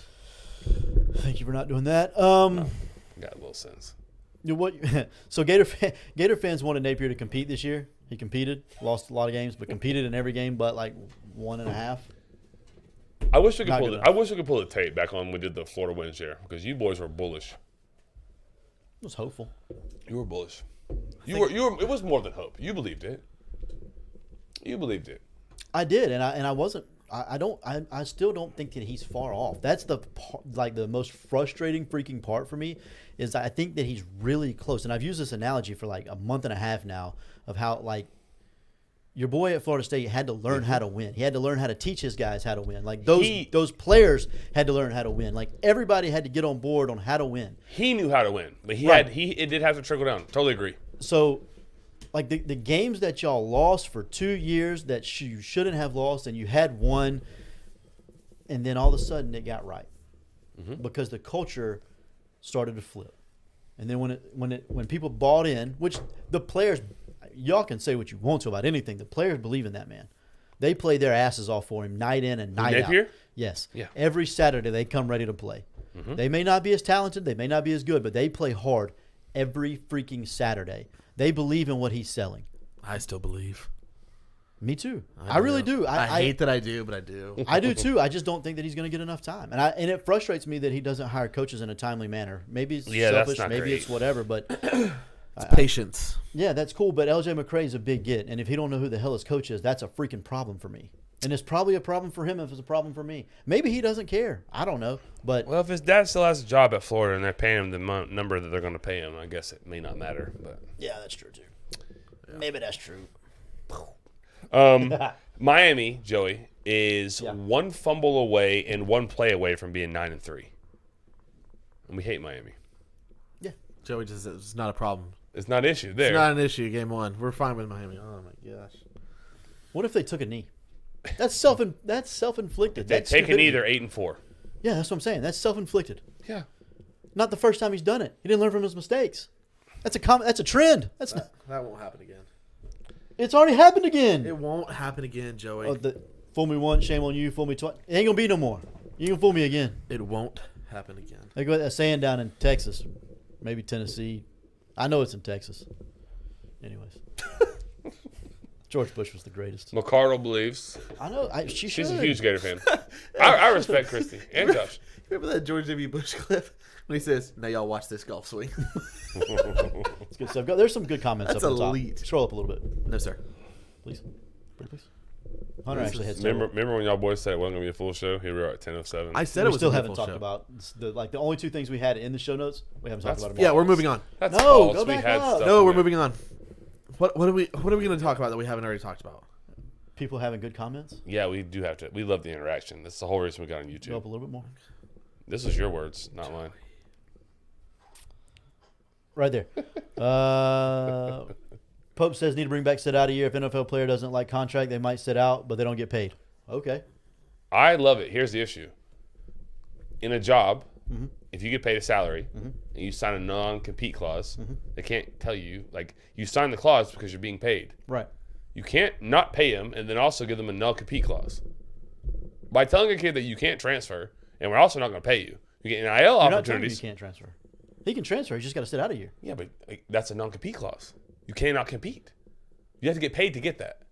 Thank you for not doing that. Got a little sense. You know what? So Gator fans wanted Napier to compete this year. He competed, lost a lot of games, but competed in every game but like 1.5. I wish we could Not pull. good I wish we could pull the tape back on when we did the Florida wins year because you boys were bullish. It was hopeful. You were bullish. You were. It was more than hope. You believed it. You believed it. I did, and I wasn't. I still don't think that he's far off. That's the the most frustrating freaking part for me is I think that he's really close. And I've used this analogy for like a month and a half now of how like your boy at Florida State had to learn how to win. He had to learn how to teach his guys how to win. Like those players had to learn how to win. Like everybody had to get on board on how to win. He knew how to win, but it did have to trickle down. Totally agree. So, like the games that y'all lost for 2 years that you shouldn't have lost, and you had one, and then all of a sudden it got right because the culture started to flip, and then when people bought in, which the players, y'all can say what you want to about anything, the players believe in that man. They play their asses off for him night in and night Napier? out. Yes. Yeah. Every Saturday they come ready to play. They may not be as talented, they may not be as good, but they play hard every freaking Saturday. They believe in what he's selling. I still believe. Me too. I really do. I hate that I do, but I do. I do too. I just don't think that he's going to get enough time, and it frustrates me that he doesn't hire coaches in a timely manner. Maybe it's Yeah, that's selfish, not maybe great. it's whatever, but Patience. yeah, that's cool. But LJ McCray is a big get, and if he don't know who the hell his coach is, that's a freaking problem for me. And it's probably a problem for him if it's a problem for me. Maybe he doesn't care. I don't know, but Well, if his dad still has a job at Florida and they're paying him the number that they're going to pay him, I guess it may not matter. But yeah, that's true too. Maybe that's true. Miami, Joey, is Yeah. one fumble away and one play away from being 9-3. and we hate Miami. Joey just it's not a problem. It's not an issue there. It's not an issue. Game 1, we're fine with Miami. Oh my gosh. What if they took a knee? That's self-inflicted. they That's take a knee, stupidity. they're 8-4. Yeah, that's what I'm saying. That's self-inflicted. Yeah. Not the first time he's done it. He didn't learn from his mistakes. That's a trend. That's not. That won't happen again. It's already happened again. It won't happen again, Joey. Oh, fool me once, shame on you. Fool me twice. It ain't gonna be no more. You can fool me again. It won't happen again. They got that saying down in Texas, maybe Tennessee. I know it's in Texas. Anyways, George Bush was the greatest. McCardle believes. I know. She's should. a huge Gator fan. I respect Christy and Josh. Remember that George W. Bush clip when he says, "Now y'all watch this golf swing." It's good stuff. There's some good comments That's up on top. elite. Scroll up a little bit, No, sir. please. Pretty please. Hunter This actually is- had several. Remember when y'all boys said it wasn't gonna be a full show? Here we are at 10:07. I said it We was still a haven't full talked show. about the only two things we had in the show notes. We haven't talked That's about them. Yeah, yet. we're moving on. That's No, false. go We back had up. stuff No, in we're there. moving on. What are we going to talk about that we haven't already talked about? People having good comments. Yeah, we do have to. We love the interaction. That's the whole reason we got on Go YouTube. up a little bit more. This is your words, not mine. Right there. Pope says need to bring back sit out a year. If NFL player doesn't like contract, they might sit out, but they don't get paid. Okay. I love it. Here's the issue. In a job, Mm-hmm. if you get paid a salary and you sign a non-compete clause, Mm-hmm. they can't tell you, like, you sign the clause because you're being paid. Right. You can't not pay them and then also give them a non-compete clause. By telling a kid that you can't transfer and we're also not going to pay you, you get NIL You're not telling him opportunities. you can't transfer. He can transfer. He's just got to sit out a year. Yeah, but like, that's a non-compete clause. You cannot compete. You have to get paid to get that.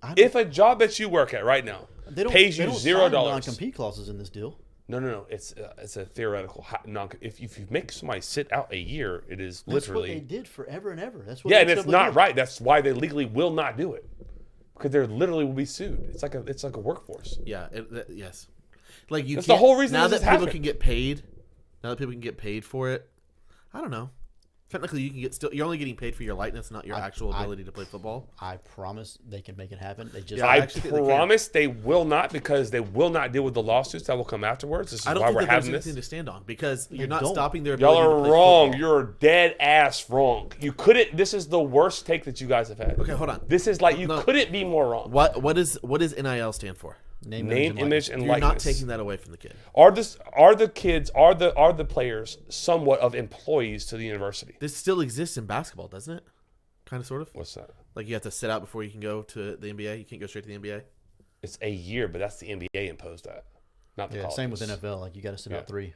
I don't- If a job that you work at right now They don't, pays they you don't $0, sign non-compete clauses in this deal. no, it's a theoretical non. If you make somebody sit out a year, it is That's what literally they did forever and ever. That's what yeah, they and it's simply not did. right. That's why they legally will not do it because they literally will be sued. It's like a workforce. Yeah. Yes. Like you. That's can't, the whole reason now this that is people happening. can get paid. Now that people can get paid for it, I don't know. Technically, you can get still. You're only getting paid for your likeness, not your actual ability to play football. I promise they can make it happen. They just Yeah, I I actually think they can. promise they will not because they will not deal with the lawsuits that will come afterwards. This is I don't why think we're that there's having anything this. to stand on because you're not don't. stopping their Y'all ability are to play wrong. football. You're dead ass wrong. You couldn't. This is the worst take that you guys have had. Okay, hold on. This is like you No. couldn't be more wrong. What does NIL stand for? Name, image, and You're likeness. not taking that away from the kid. Are the players somewhat of employees to the university? This still exists in basketball, doesn't it? Kind of, sort of. What's that? Like you have to sit out before you can go to the NBA. You can't go straight to the NBA. It's a year, but that's the NBA imposed that, not the Yeah, colleges. same with NFL. Like you got to sit Yeah. out 3,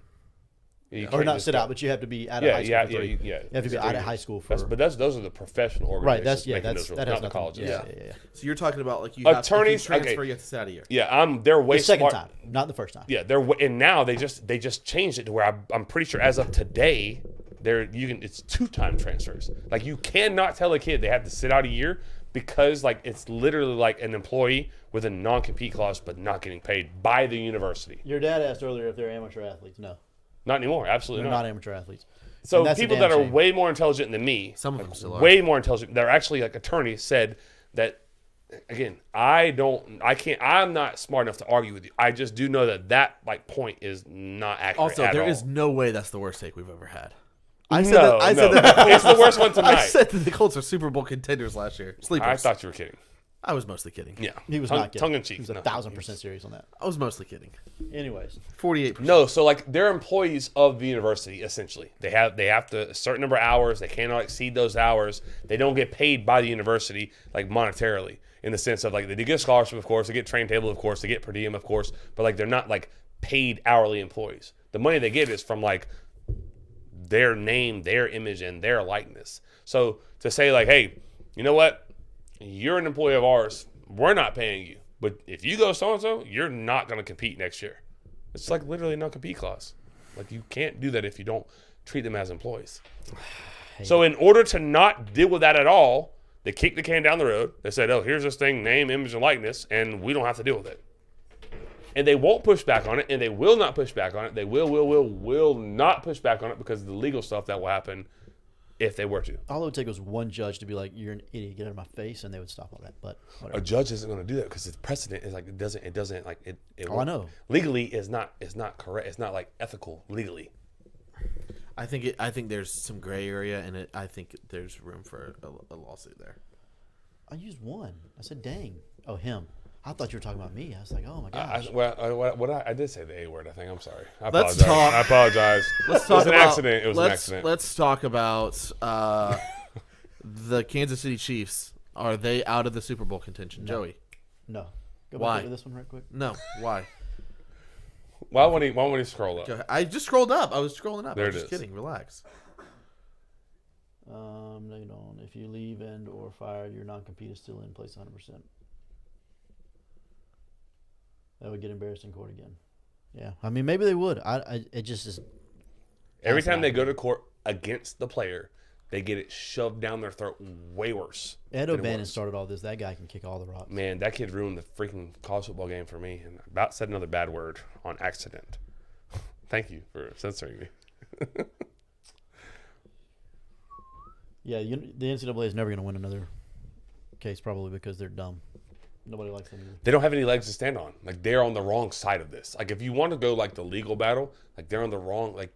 You or can't not just sit go- out, but you have to be out of Yeah, high school yeah, for yeah, 3. yeah. You have to It's be out 3 of high years. school for Those are the professional right. organizations That's making that's those rules, that has not the nothing. colleges. Yeah. So you're talking about like you have Attorneys- if you transfer, okay. you have to sit out a year. Yeah, they're way The second smart. time, not the first time. Yeah, and now they just changed it to where I'm pretty sure as of today, it's 2-time transfers. Like you cannot tell a kid they have to sit out a year because like it's literally like an employee with a non-compete clause but not getting paid by the university. Your dad asked earlier if they're amateur athletes. No, Not anymore. Absolutely they're not. not amateur athletes. So And that's a people damn that are shame. way more intelligent than me, Some of them still are. way more intelligent, they're actually like attorneys said that. Again, I'm not smart enough to argue with you. I just do know that like point is not accurate. Also, at there all. is no way that's the worst take we've ever had. no, I said no. that It's the worst one tonight. I said that the Colts are Super Bowl contenders last year. Sleepers. I thought you were kidding. I was mostly kidding. Yeah, He was not kidding. tongue in cheek. He was 1,000% serious on that. I was mostly kidding. Anyways, 48%. No, so like they're employees of the university essentially. They have to a certain number of hours. They cannot exceed those hours. They don't get paid by the university like monetarily in the sense of like they get a scholarship, of course. They get train table, of course. They get per diem, of course. But like they're not like paid hourly employees. The money they get is from like their name, their image, and their likeness. So to say like, hey, you know what? You're an employee of ours. We're not paying you. But if you go so-and-so, you're not going to compete next year. It's like literally a non-compete clause. Like you can't do that if you don't treat them as employees. So in order to not deal with that at all, they kicked the can down the road. They said, oh, here's this thing, name, image, and likeness, and we don't have to deal with it. And they won't push back on it, and they will not push back on it. They will not push back on it because of the legal stuff that will happen if they were to. All it would take was one judge to be like, "You're an idiot, get out of my face," and they would stop all that. But A whatever. judge isn't going to do that because the precedent is like it doesn't like it. Oh, I know. Legally is not correct. It's not like ethical legally. I think there's some gray area, and I think there's room for a lawsuit there. I used one. I said, "Dang." Oh, him. I thought you were talking about me. I was like, "Oh my I gosh." I did say the A word. I think I'm sorry. I Let's apologize. talk- I apologize. Let's It talk was an about accident. It was an let's accident. let's talk about the Kansas City Chiefs. Are they out of the Super Bowl contention, Joey? No. Go Why? back to this one right quick. No. Why? Why won't he scroll up? Go ahead. I just scrolled up. I was scrolling up. There I was it just is. kidding. Relax. No, you don't. If you leave and or fire, your non-compete is still in place 100%. That would get embarrassed in court again. Yeah, I mean maybe they would. It just is. Every That's time they not go to court against the player, they get it shoved down their throat way worse. Ed than it O'Bannon was. started all this. That guy can kick all the rocks. Man, that kid ruined the freaking college football game for me, and about said another bad word on accident. Thank you for censoring me. Yeah, the NCAA is never going to win another case probably because they're dumb. Nobody likes them either. They don't have any legs to stand on. Like, they're on the wrong side of this. Like, if you want to go like the legal battle, like they're on the wrong. Like,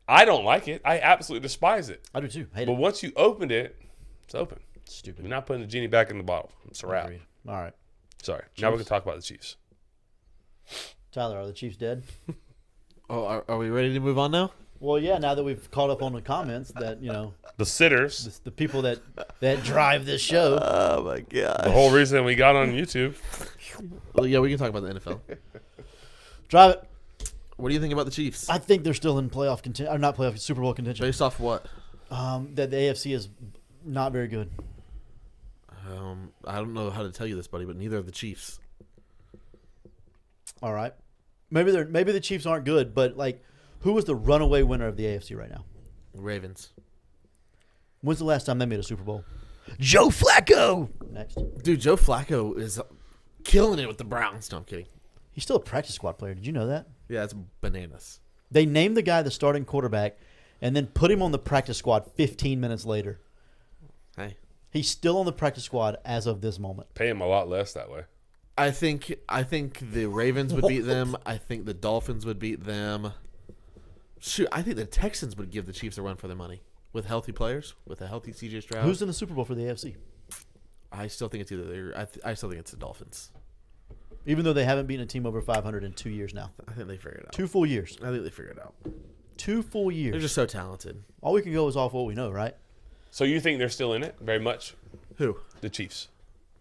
I don't like it. I absolutely despise it. I do too. Hate But it. once you opened it, it's open. Stupid. You're not putting the genie back in the bottle. It's a wrap. Agreed. All right, Sorry. Now we can talk about the Chiefs. Tyler, are the Chiefs dead? Oh, are we ready to move on now? Well, yeah. Now that we've caught up on the comments, that The sitters. the people that drive this show. Oh my god. The whole reason we got on YouTube. Well, yeah, we can talk about the NFL. Drive it. What do you think about the Chiefs? I think they're still in playoff contention. Or not playoff, Super Bowl contention. Based off what? That the AFC is not very good. I don't know how to tell you this, buddy, but neither are the Chiefs. All right. Maybe the Chiefs aren't good, but like, who was the runaway winner of the AFC right now? Ravens. When's the last time they made a Super Bowl? Joe Flacco. Next. Dude, Joe Flacco is killing it with the Browns. No, I'm kidding. He's still a practice squad player. Did you know that? Yeah, that's bananas. They named the guy the starting quarterback and then put him on the practice squad 15 minutes later. Hey. He's still on the practice squad as of this moment. Pay him a lot less that way. I think the Ravens would beat them. I think the Dolphins would beat them. Shoot, I think the Texans would give the Chiefs a run for their money with healthy players, with a healthy CJ Stroud. Who's in the Super Bowl for the AFC? I still think it's either. I still think it's the Dolphins. Even though they haven't beaten a team over 500 in 2 years now. I think they figured it out. 2 full years. I think they figured it out. 2 full They're years. just so talented. All we can go is off what we know, right? So you think they're still in it? Very much. Who? The Chiefs.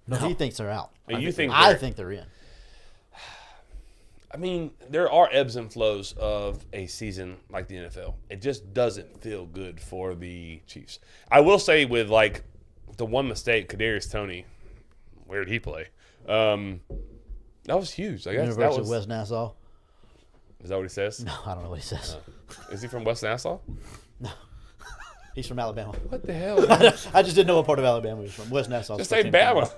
No, he thinks they're out. And you think I they're- think they're in. I mean, there are ebbs and flows of a season like the NFL. It just doesn't feel good for the Chiefs. I will say with like the one mistake, Kadarius Toney, where did he play? That was huge. I guess that University was. of West Nassau. Is that what he says? No, I don't know what he says. Is he from West Nassau? He's from Alabama. What the hell? Man? I just didn't know what part of Alabama he was from. West Nassau. Just say Bama.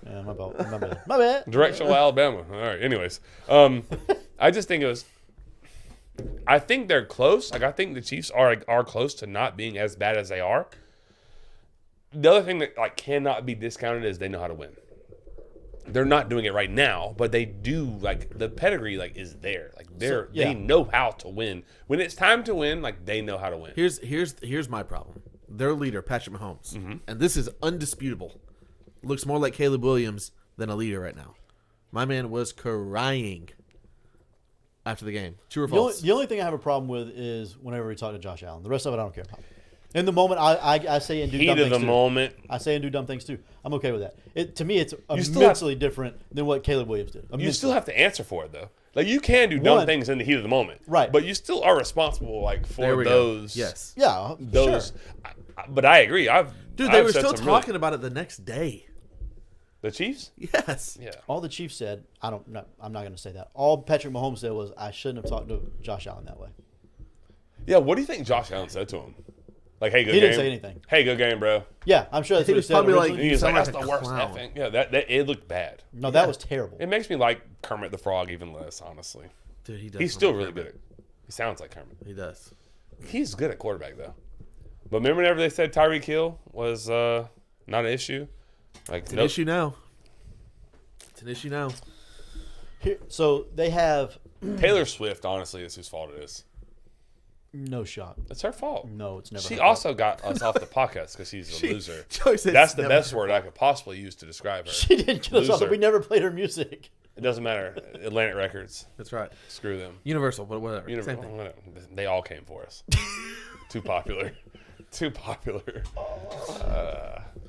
Yeah, my bad. My bad. Directional Alabama. All right. Anyways, I just think it was. I think they're close. Like I think the Chiefs are close to not being as bad as they are. The other thing that like cannot be discounted is they know how to win. They're not doing it right now, but they do. Like the pedigree, like is there. Like they know how to win. When it's time to win, like they know how to win. Here's my problem. Their leader, Patrick Mahomes, and this is undisputable, looks more like Caleb Williams than a leader right now. My man was crying after the game. True or false? The only thing I have a problem with is whenever we talk to Josh Allen. The rest of it I don't care about. In the moment, I say and do Heat dumb of things the too. moment. I say and do dumb things too. I'm okay with that. To me, it's still immensely different than what Caleb Williams did. You Immensely. still have to answer for it though. Like you can do dumb One- things in the heat of the moment, Right. But you still are responsible, like There for we those. go. Yes, Yeah, Those. sure. But I agree. dude, they I've were said still some talking about it the next day. The Chiefs. Yes. Yeah. All the Chiefs said, I'm not going to say that. All Patrick Mahomes said was, I shouldn't have talked to Josh Allen that way. Yeah. What do you think Josh Allen said to him? Like, hey, good He game. didn't say anything. Hey, good game, bro. Yeah, I'm sure that's He what he was said probably originally. like- And he's sound like, like that's a the worst clown. effing. Yeah, that it looked bad. No, that was terrible. It makes me like Kermit the Frog even less, honestly. Dude, he does. He's still really good. He sounds like Kermit. He does. He's good at quarterback though. But remember whenever they said Tyreek Hill was not an issue? Like It's an issue now. It's an issue now. So they have Taylor Swift, honestly, is whose fault it is. no shot. It's her fault. No, it's never. She her fault. also got us off the podcast because she's a loser. Joey said That's it's the never best her word I could possibly use to describe her. She didn't get us off. Loser. We never played her music. It doesn't matter. Atlantic Records. That's right. Screw them. Universal, but whatever. Same Universal. thing. They all came for us. Too popular. Too popular.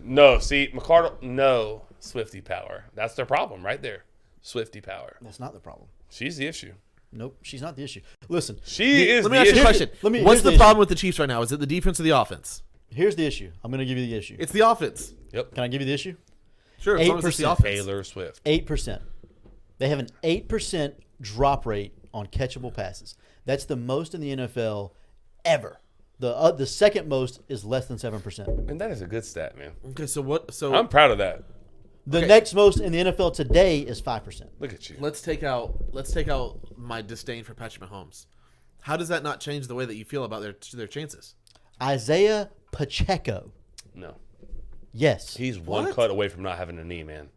No, see, McCardle, no Swifty power. That's their problem right there. Swifty power. That's not the problem. She's the issue. Nope, she's not the issue. Listen, She is Let the me ask you a issue. question. Let me- What's here's the the problem with the Chiefs right now? Is it the defense or the offense? here's the issue. I'm going to give you the issue. It's the offense. Yep. Can I give you the issue? Sure, as long as it's the 8%. offense. Taylor Swift. 8%. They have an 8% drop rate on catchable passes. That's the most in the NFL ever. The second most is less than 7%. And that is a good stat, man. Okay, so what? So I'm proud of that. The Okay. next most in the NFL today is 5%. Look at you. let's take out my disdain for Patrick Mahomes. How does that not change the way that you feel about their chances? Isaiah Pacheco. No. Yes. He's one What? cut away from not having a knee, man.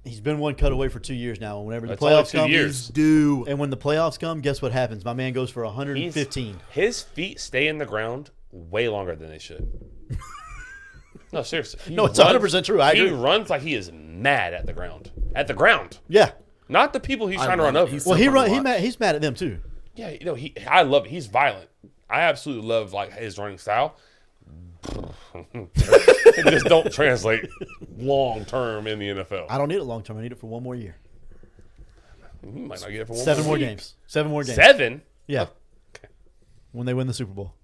He's been one cut away for 2 years now. And whenever the That's only playoffs 2 come, years. Do and when the playoffs come, guess what happens? My man goes for 115. His feet stay in the ground way longer than they should. No, seriously. He No, it's 100% true. I He agree. runs like he is mad at the ground. At the ground. Yeah. Not the people he's I trying to love run it. over. He's Well, so fun to watch. he's mad at them too. Yeah, you know, I love it. He's violent. I absolutely love like his running style. It just don't translate long term in the NFL. I don't need it long term. I need it for one more year. You might not get it for one 7 more week. games. 7 more games. 7? Yeah. Okay. When they win the Super Bowl.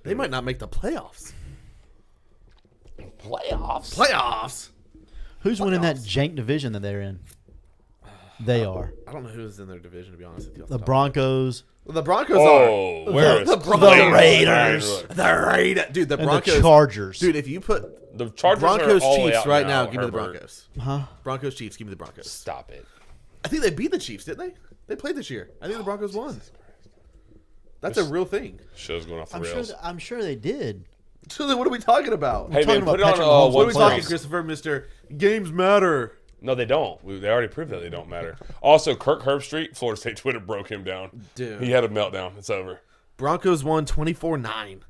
They might not make the playoffs. Playoffs. Playoffs. Who's winning that jank division that they're in? They are. I don't know who's in their division, to be honest with you. off The top. Broncos. The Broncos Oh, where is The Raiders. are the Raiders. Dude, the And Broncos. the Chargers. Dude, if you put The Chargers Broncos are all the way Chiefs out right now. now, give me the Herbert. Broncos. Huh? Broncos Chiefs, give me the Broncos. Stop it. I think they beat the Chiefs, didn't they? They played this year. I think the Broncos won. That's a real thing. Show's going off the I'm sure, rails. I'm sure they did. So then what are we talking about? Hey, talking man, put it about on Patrick Mahomes. What one are we talking, playoffs. Christopher, Mister? Games matter. No, they don't. They already proved that they don't matter. Also, Kirk Herbstreit, Florida State Twitter broke him down. Dude. He had a meltdown. It's over. Broncos won 24-9.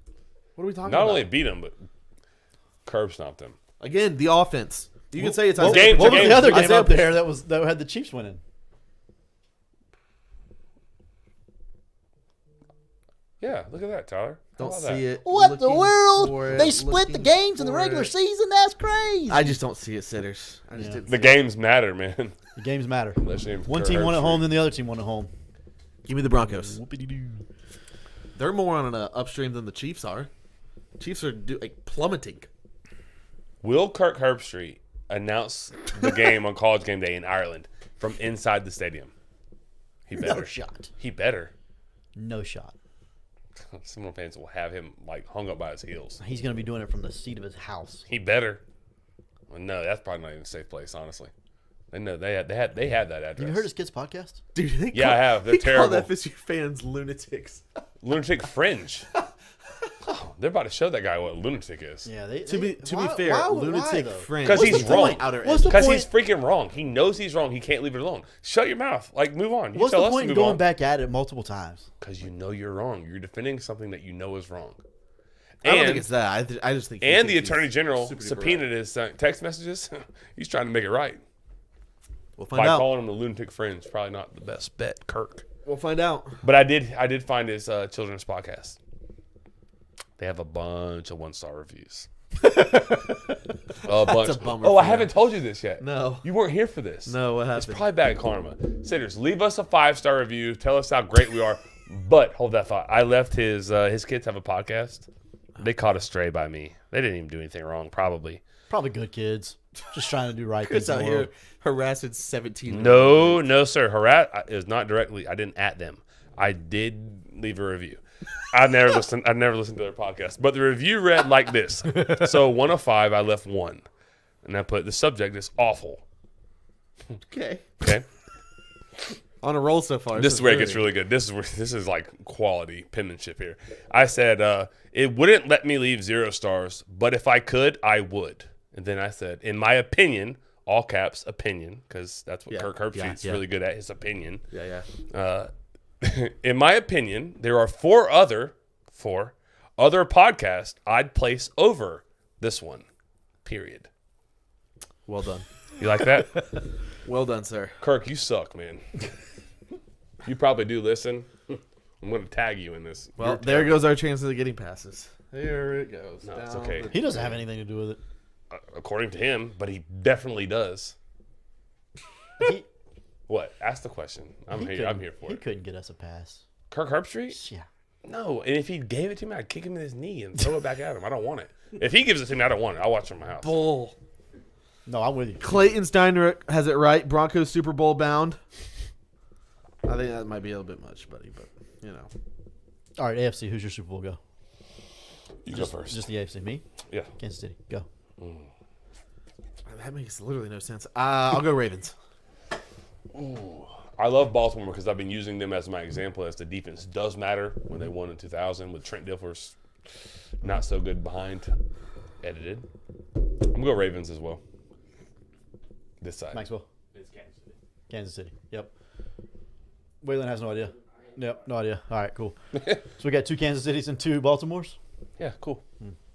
What are we talking Not about? only beat him, but curb stomped him. Again, the offense. You can say it's What, Isaiah game- what was game- the other game Isaiah up there that had the Chiefs winning? Yeah, look at that, Tyler. How Don't about see that? it. What the Looking world? for it, They split the looking games in the for regular it. season. That's crazy. I just don't see it, sitters. I just didn't. The games matter, man. The games matter. Unless you're One Kirk team won at Herbstreit. home, then the other team won at home. Give me the Broncos. Whoopity-doo. They're more on an upstream than the Chiefs are. Chiefs are plummeting. Will Kirk Herbstreit announce the game on College Game Day in Ireland from inside the stadium? He better. No shot. He better. No shot. Some fans will have him like hung up by his heels. He's going to be doing it from the seat of his house. He better. Well, no, that's probably not even a safe place, honestly. They know they have that address. Have you heard his kids' podcast? Dude, they Yeah, I have. They're they call terrible. FSU fans lunatics. Lunatic Fringe. Oh, they're about to show that guy what lunatic is. Yeah. They, To be why- fair, why- lunatic though? friends. 'Cause What's he's the point? wrong. Outer What's the edge. Because point- he's freaking wrong. He knows he's wrong. He can't leave it alone. Shut your mouth. Like, move on. You What's tell the us point to in move going on. back at it multiple times? Because you know you're wrong. You're defending something that you know is wrong. I don't And- think it's that. I just think. he And the thinks he's Attorney General super duper subpoenaed right. his text messages. He's trying to make it right. We'll By find out. calling him the lunatic fringe, probably not the best bet, Kirk. We'll find out. But I did find his children's podcast. They have a bunch of 1-star reviews. A bunch. a bummer Oh, I for haven't them. told you this yet. No. You weren't here for this. No, what It's happened? probably bad karma. Sitters, leave us a 5-star review. Tell us how great we are. But hold that thought. I left his kids have a podcast. They caught a stray by me. They didn't even do anything wrong, probably. Probably good kids. Just trying to do right Chris things in out the here world. harassing 17. No, sir. Harass is not directly. I didn't at them. I did leave a review. I never listened to their podcast, but the review read like this. So 1 of 5, I left 1, and I put the subject is awful. Okay. Okay. On a roll so far. This is where it gets really good. This is like quality penmanship here. I said it wouldn't let me leave 0 stars, but if I could, I would. And then I said, in my opinion, all caps opinion, because that's what Yeah. Kirk Herbstreit's Yeah. really good at, his opinion. Yeah. In my opinion, there are 4 other podcasts I'd place over this one. Period. Well done. You like that? Well done, sir. Kirk, you suck, man. You probably do listen. I'm going to tag you in this. Well, You're there goes our chances of getting passes. There it goes. No, it's Down okay. the- He doesn't have anything to do with it. according to him, but he definitely does. He, What? Ask the question. I'm he here. I'm couldn't- here for He it. couldn't get us a pass. Kirk Herbstreit? Yeah. No. And if he gave it to me, I'd kick him in his knee and throw it back at him. I don't want it. If he gives it to me, I don't want it. I'll watch it in my house. Bull. No, I'm with you. Clayton Steinrich has it right. Broncos Super Bowl bound. I think that might be a little bit much, buddy, but you know. All right, AFC. Who's your Super Bowl go? You go first. Just the AFC. Me? Yeah. Kansas City. Go. That makes literally no sense. I'll go Ravens. I love Baltimore because I've been using them as my example as the defense does matter when they won in 2000 with Trent Dilfer's not so good behind edited. I'm going to go Ravens as well. This side. Maxwell. It's Kansas City. Kansas City. Yep. Waylon has no idea. Yep, no idea. All right, cool. So we got 2 Kansas Cities and 2 Baltimores. Yeah, cool.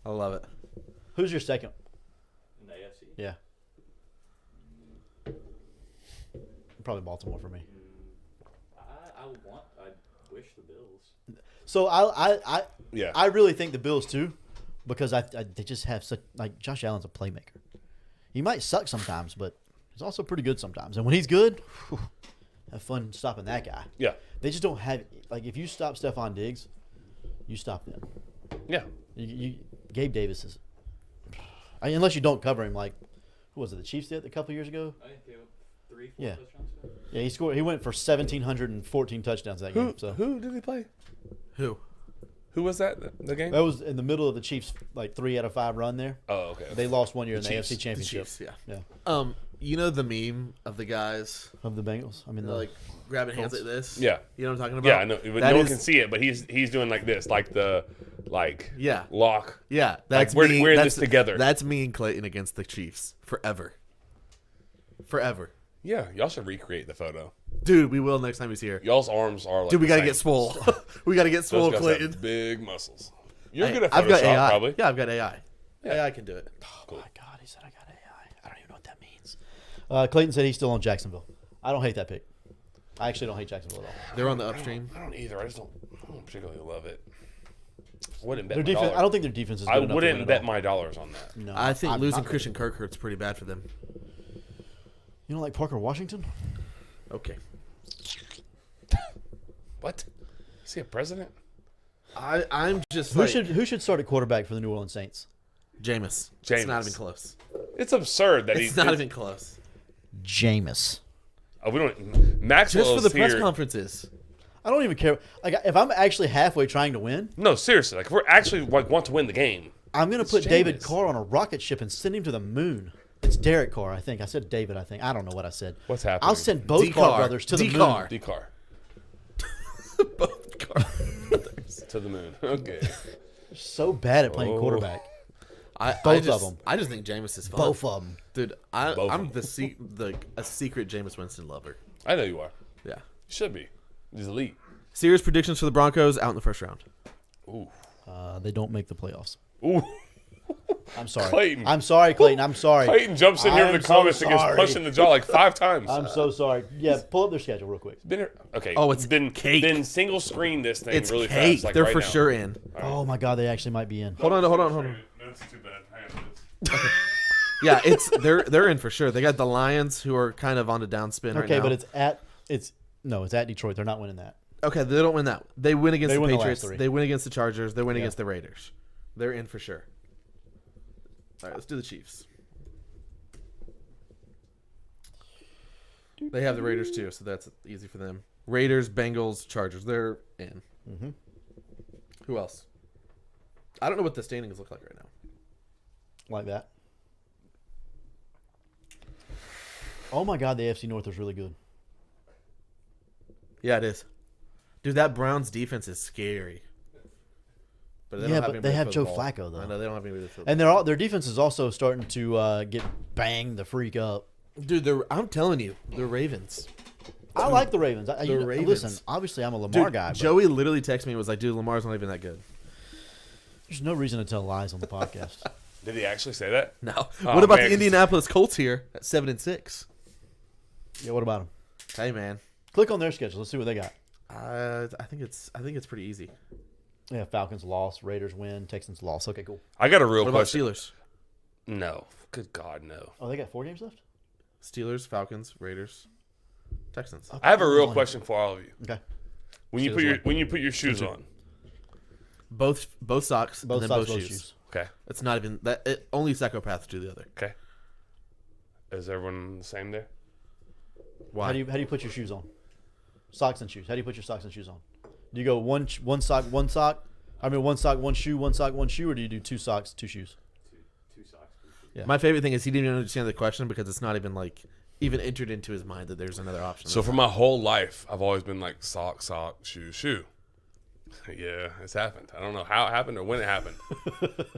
I love it. Who's your second? In the AFC. Yeah. Probably Baltimore for me. I wish the Bills. So I Yeah. I really think the Bills too, because they just have such like Josh Allen's a playmaker. He might suck sometimes, but he's also pretty good sometimes. And when he's good, whew, have fun stopping that guy. Yeah. They just don't have like if you stop Stephon Diggs, you stop them. Yeah. Gabe Davis is unless you don't cover him like who was it? The Chiefs did a couple years ago. I think they have 3-4 Yeah. touchdowns. Yeah, he scored. He went for 1,714 touchdowns that game. So Who did he play? Who? Who was that? The game? that was in the middle of the Chiefs' like 3 out of 5 run there. Oh, okay. They lost one year in the Chiefs. AFC Championship. Chiefs, yeah. Yeah, You know the meme of the guys of the Bengals. I mean, the, like grabbing hands like this? Yeah. You know what I'm talking about? Yeah, I know. But That no one is- can see it, but he's doing like this, like the Yeah. lock. Yeah, that's we're- me. we're in that's, this together. That's me and Clayton against the Chiefs forever. Forever. Yeah, y'all should recreate the photo. Dude, we will next time he's here. Y'all's arms are like Dude, we the got to same. get swole. We got to get Those swole, guys Clayton. have big muscles. You're Hey, good at I've got Photoshop, AI. probably. Yeah, I've got AI. Yeah. AI can do it. oh my God, he said I got AI. I don't even know what that means. Clayton said he's still on Jacksonville. I don't hate that pick. I actually don't hate Jacksonville at all. They're on the upstream. I don't either. I don't particularly love it. I wouldn't bet Their my defense. dollar. I don't think their defense is good I enough to win wouldn't it bet all. my dollars on that. No, I think I'm losing not Christian gonna. Kirk hurts pretty bad for them. You don't like Parker Washington? Okay. What? Is he a president? I'm just Who like should start at quarterback for the New Orleans Saints? Jameis. It's not Jameis. even close. It's absurd that It's not even close. Jameis. Oh, we don't. Maxwell Just for the is press here. conferences. I don't even care. Like if I'm actually halfway trying to win, No, seriously. Like if we're actually want to win the game. I'm gonna It's put David Jameis. Carr on a rocket ship and send him to the moon. It's Derek Carr, I think. I said David, I think. I don't know what I said. What's happening? I'll send both D-Carr. Carr brothers to the D-Carr. moon. D-Car. Both cars. To the moon. Okay. So bad at playing Oh. quarterback. Both Both just, of 'em. I just think Jameis is fun. Both of them. Dude, Both of I'm 'em. a secret Jameis Winston lover. I know you are. Yeah. You should be. He's elite. Serious predictions for the Broncos out in the first round. Ooh. They don't make the playoffs. Ooh. I'm sorry. Clayton. I'm sorry, Clayton. I'm sorry. Clayton jumps in here in I'm the comments so and gets sorry. punched in the jaw like 5 times. I'm so sorry. Yeah, pull up their schedule real quick. Been here. Okay. Oh, it's then cake. Then single screen this thing It's really cake. fast. Like They're right for now. sure in. Oh my God, they actually might be in. Hold on. That's too bad. Hang on. Yeah, they're in for sure. They got the Lions who are kind of on a downspin right Okay, now. but it's at Detroit. They're not winning that. Okay, they don't win that. They win against They the win the last Patriots. three. They win against the Chargers. They win Yeah. against the Raiders. They're in for sure. All right, let's do the Chiefs. They have the Raiders too, so that's easy for them. Raiders, Bengals, Chargers. They're in. Mm-hmm. Who else? I don't know what the standings look like right now. Like that. Oh my God, the AFC North is really good. Yeah, it is. Dude, that Browns defense is scary. But Yeah, but anybody they to have throw Joe the ball. Flacco, though. I know they don't have anybody to throw. And their defense is also starting to get banged the freak up. Dude, I'm telling you, the Ravens. I like the Ravens. Ravens. Listen, obviously I'm a Lamar Dude, guy. But Joey literally texted me and was like, dude, Lamar's not even that good. there's no reason to tell lies on the podcast. Did he actually say that? No. Oh, What about man, the Indianapolis Colts here at 7-6? Yeah, what about them? Hey, man. Click on their schedule. Let's see what they got. I think it's pretty easy. Yeah, Falcons lost, Raiders win, Texans lost. Okay, cool. I got a real What about question. Steelers? No. Good God, no. Oh, they got 4 games left? Steelers, Falcons, Raiders, Texans. I have a real question for all of you. Okay. When you put your shoes on, Both socks Both and then sides, both both shoes. shoes. okay, It's not even that. Only psychopaths do the other. okay. Is everyone the same there? Why? How do you put your shoes on? Socks and shoes. How do you put your socks and shoes on? Do you go one sock, one sock? I mean, one sock, one shoe, one sock, one shoe, or do you do 2 socks, 2 shoes? Yeah. My favorite thing is he didn't even understand the question because it's not even even entered into his mind that there's another option. So for my whole life, I've always been like sock, shoe, shoe. Yeah, it's happened. I don't know how it happened or when it happened.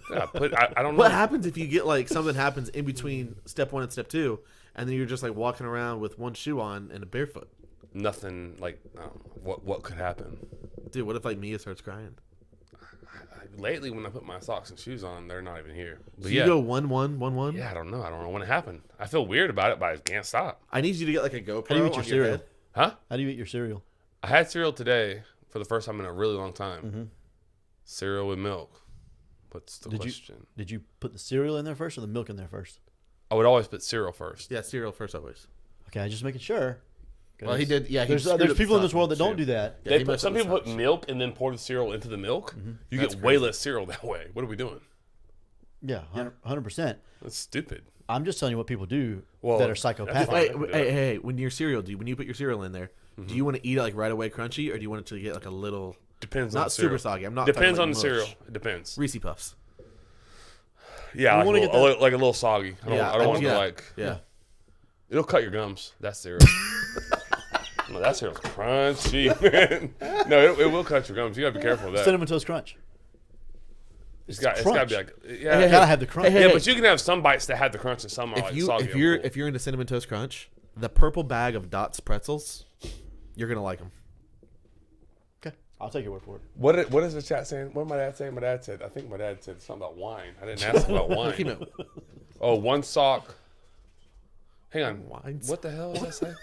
I don't know. What happens if you get something happens in between step 1 and step 2, and then you're just walking around with one shoe on and a barefoot? Nothing like I don't know, what could happen. Dude, what if Mia starts crying? Lately, when I put my socks and shoes on, they're not even here. But So yeah, you go 1-1, 1-1. yeah, I don't know. I don't know when it happened. I feel weird about it, but I can't stop. I need you to get a GoPro. How do you eat on your cereal? head. Huh? How do you eat your cereal? I had cereal today for the first time in a really long time. Mm-hmm. Cereal with milk. What's the question? Did you put the cereal in there first or the milk in there first? I would always put cereal first. Yeah, cereal first always. Okay, I just making sure. Well, he did. Yeah, he There's screwed up the people in this stocking. world that don't Shit. do that. Yeah, he They messed some up the people put stocking. milk and then pour the cereal into the milk. You That's get way crazy. less cereal that way. What are we doing? Yeah, 100%. That's stupid. I'm just telling you what people do Well, that are that's psychopathic. fine. Hey, when your cereal, when you put your cereal in there, do you want to eat it right away crunchy, or do you want it to get a little Depends on not the super cereal. soggy? I'm not Depends talking on the mush. cereal. It depends. Reese Puffs. Yeah, You wanna get that- like a little soggy. I don't want yeah. to Yeah. It'll cut your gums. That cereal. No, that cereal's crunchy. No, it will cut your gums. You gotta be careful with that. Cinnamon Toast Crunch. It's got to crunch. be like Hey, You gotta have the crunch. hey, yeah, hey. but you can have some bites that have the crunch and some are like soggy. If you're into Cinnamon Toast Crunch, the purple bag of Dots pretzels, you're gonna like them. Okay, I'll take your word for it. What is the chat saying? What did my dad say? My dad said, I think my dad said something about wine. I didn't ask about wine. Oh, one sock. Hang on. Wine What the hell does that say?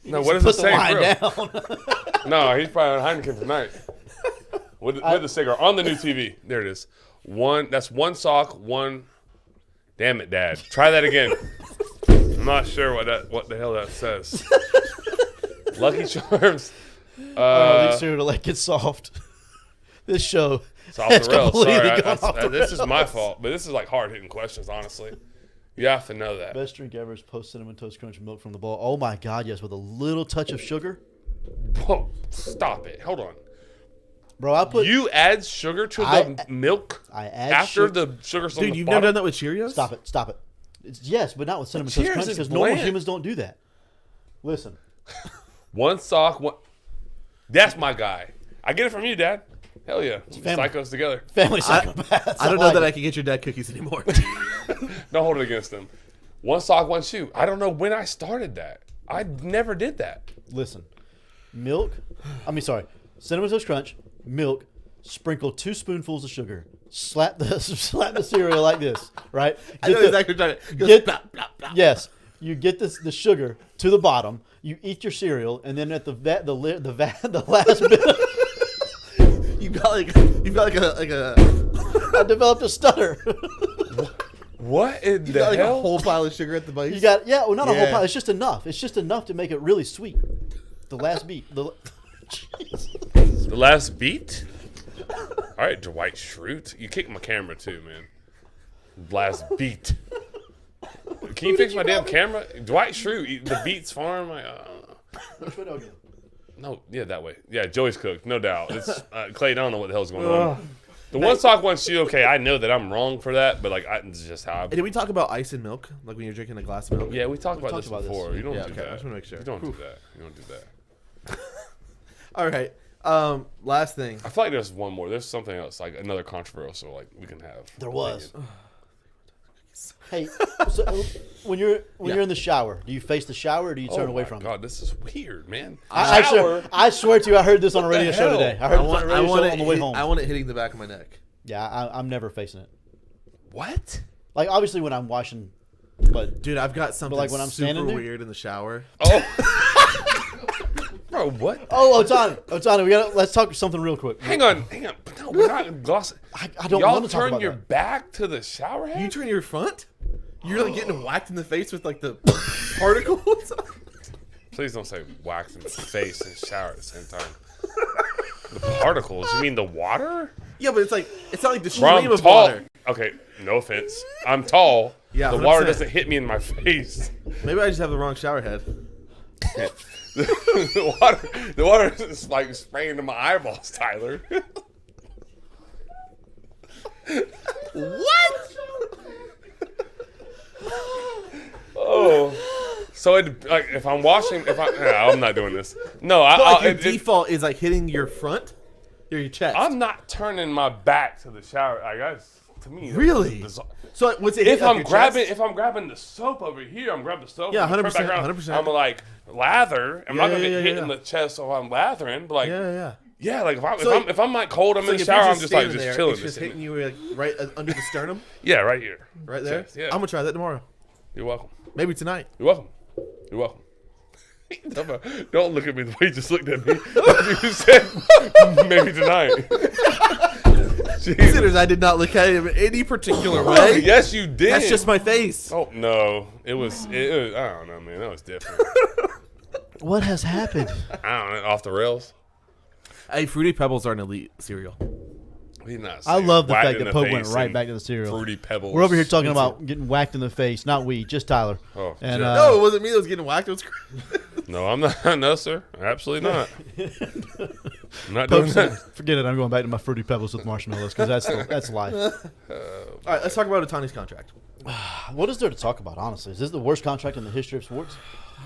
No, what is Put it the saying? wine For real? down. No, he's probably on Heineken tonight. With the cigar on the new TV. There it is. That's one sock, one. Damn it, Dad. Try that again. I'm not sure what the hell that says. Lucky Charms. These cereal like get soft. This show. It's off has the rails. Sorry, completely gone off the this is my fault, but this is hard hitting questions. Honestly, you have to know that. Best drink ever is post Cinnamon Toast Crunch milk from the bowl. Oh my God, yes, with a little touch of sugar. Whoa, stop it. Hold on. Bro, I put. You add sugar to the milk I add after sugar. the sugar's on Dude, the you've bottom? never done that with Cheerios? Stop it. Stop it. Yes, but not with Cinnamon Toast Cheers Crunch is because normal bland. humans don't do that. Listen. One sock, one. That's my guy. I get it from you, Dad. Hell yeah. family. Psychos together. Family psychopaths. I don't know like that it. I can get your dad cookies anymore. Don't hold it against them. One sock, one shoe. I don't know when I started that. I never did that. Listen. Milk. Cinnamon Toast Crunch, milk, sprinkle 2 spoonfuls of sugar. Slap the cereal like this, right? I know the- exactly what you're trying to Get- blah, blah, blah. Yes, you get the sugar to the bottom. You eat your cereal, and then at the last bit, You've got like a I developed a stutter. What in you the got like hell? a whole pile of sugar at the base. You got well, not a whole Yeah. pile. It's just enough. It's just enough to make it really sweet. The last beat. The last beat? All right, Dwight Schrute. You kicked my camera too, man. Last beat. Can you fix my damn camera? Dwight Schrute, the Beats Farm. No, yeah, that way. Yeah, Joey's cooked, no doubt. It's Clay. I don't know what the hell's going on. The one sock, one shoe. Okay, I know that I'm wrong for that, but like, it's just how. Hey, did we talk about ice and milk? Like when you're drinking a glass of milk? Yeah, we talked about talked this about this. before. You don't Yeah, do okay, that. I just wanna make sure. You don't do that. You don't do that. All right. Last thing. I feel like there's one more. There's something else, like another controversial, like we can have. There was. Hey, so when you're in the shower, do you face the shower or do you turn away from it? God, this is weird, man. I swear to you, I heard this on a radio show hell? today. I heard this on a radio show on the way home. I want it hitting the back of my neck. Yeah, I'm never facing it. What? Like obviously when I'm washing, but Dude, I've got something like, when I'm super standing there? weird in the shower. Oh. Bro, what? oh, Otani, let's talk something real quick. Hang on. No, we're not glossing. I don't Y'all want to talk turn about your that. back to the shower head? You turn your front? You're like getting whacked in the face with like the particles. Please don't say wax in the face and shower at the same time. The particles? You mean the water? Yeah, but it's not like the Bro, stream I'm of tall. water. Okay, no offense. I'm tall. Yeah, the water 100%. doesn't hit me in my face. Maybe I just have the wrong shower head. the water is like spraying to my eyeballs, Tyler. What? Oh, so it like if I'm washing, I'm not doing this. No, But like your it- default is like hitting your front or your chest. I'm not turning my back to the shower. Like that's to me. that's Really? bizarre. So what's it? hit, If like, I'm your grabbing, chest? if I'm grabbing the soap over here, I'm grabbing the soap. Yeah, I'm gonna 100%, turn back around. 100%. I'm like lather. I'm not gonna yeah, get yeah, hit yeah. in the chest while I'm lathering. But like, Yeah. yeah, like So, if I'm like cold, I'm So in if the you're shower. I'm just like standing there, chilling. It's just hitting you like right under the sternum, Yeah, right here. right there. Chest, yeah. I'm gonna try that tomorrow. You're welcome. Maybe tonight. You're welcome. You're welcome. Don't look at me the way you just looked at me. You said maybe tonight. Jesus. Considers I did not look at him in any particular way. Yes, you did. That's just my face. Oh no, it was. I don't know, man. That was different. What has happened? I don't know. Off the rails. Hey, Fruity Pebbles are an elite cereal. He's not. I saying love the whacked fact in that the Pope went face right and back to the cereal. Fruity Pebbles. We're over here talking about getting whacked in the face. Not we, just Tyler. Oh, and Joe. No, it wasn't me that was getting whacked. It was No, I'm not. No, sir. Absolutely not. I'm not Pope doing said, that. forget it. I'm going back to my Fruity Pebbles with marshmallows because that's life. All right, let's talk about Otani's contract. What is there to talk about? Honestly, is this the worst contract in the history of sports?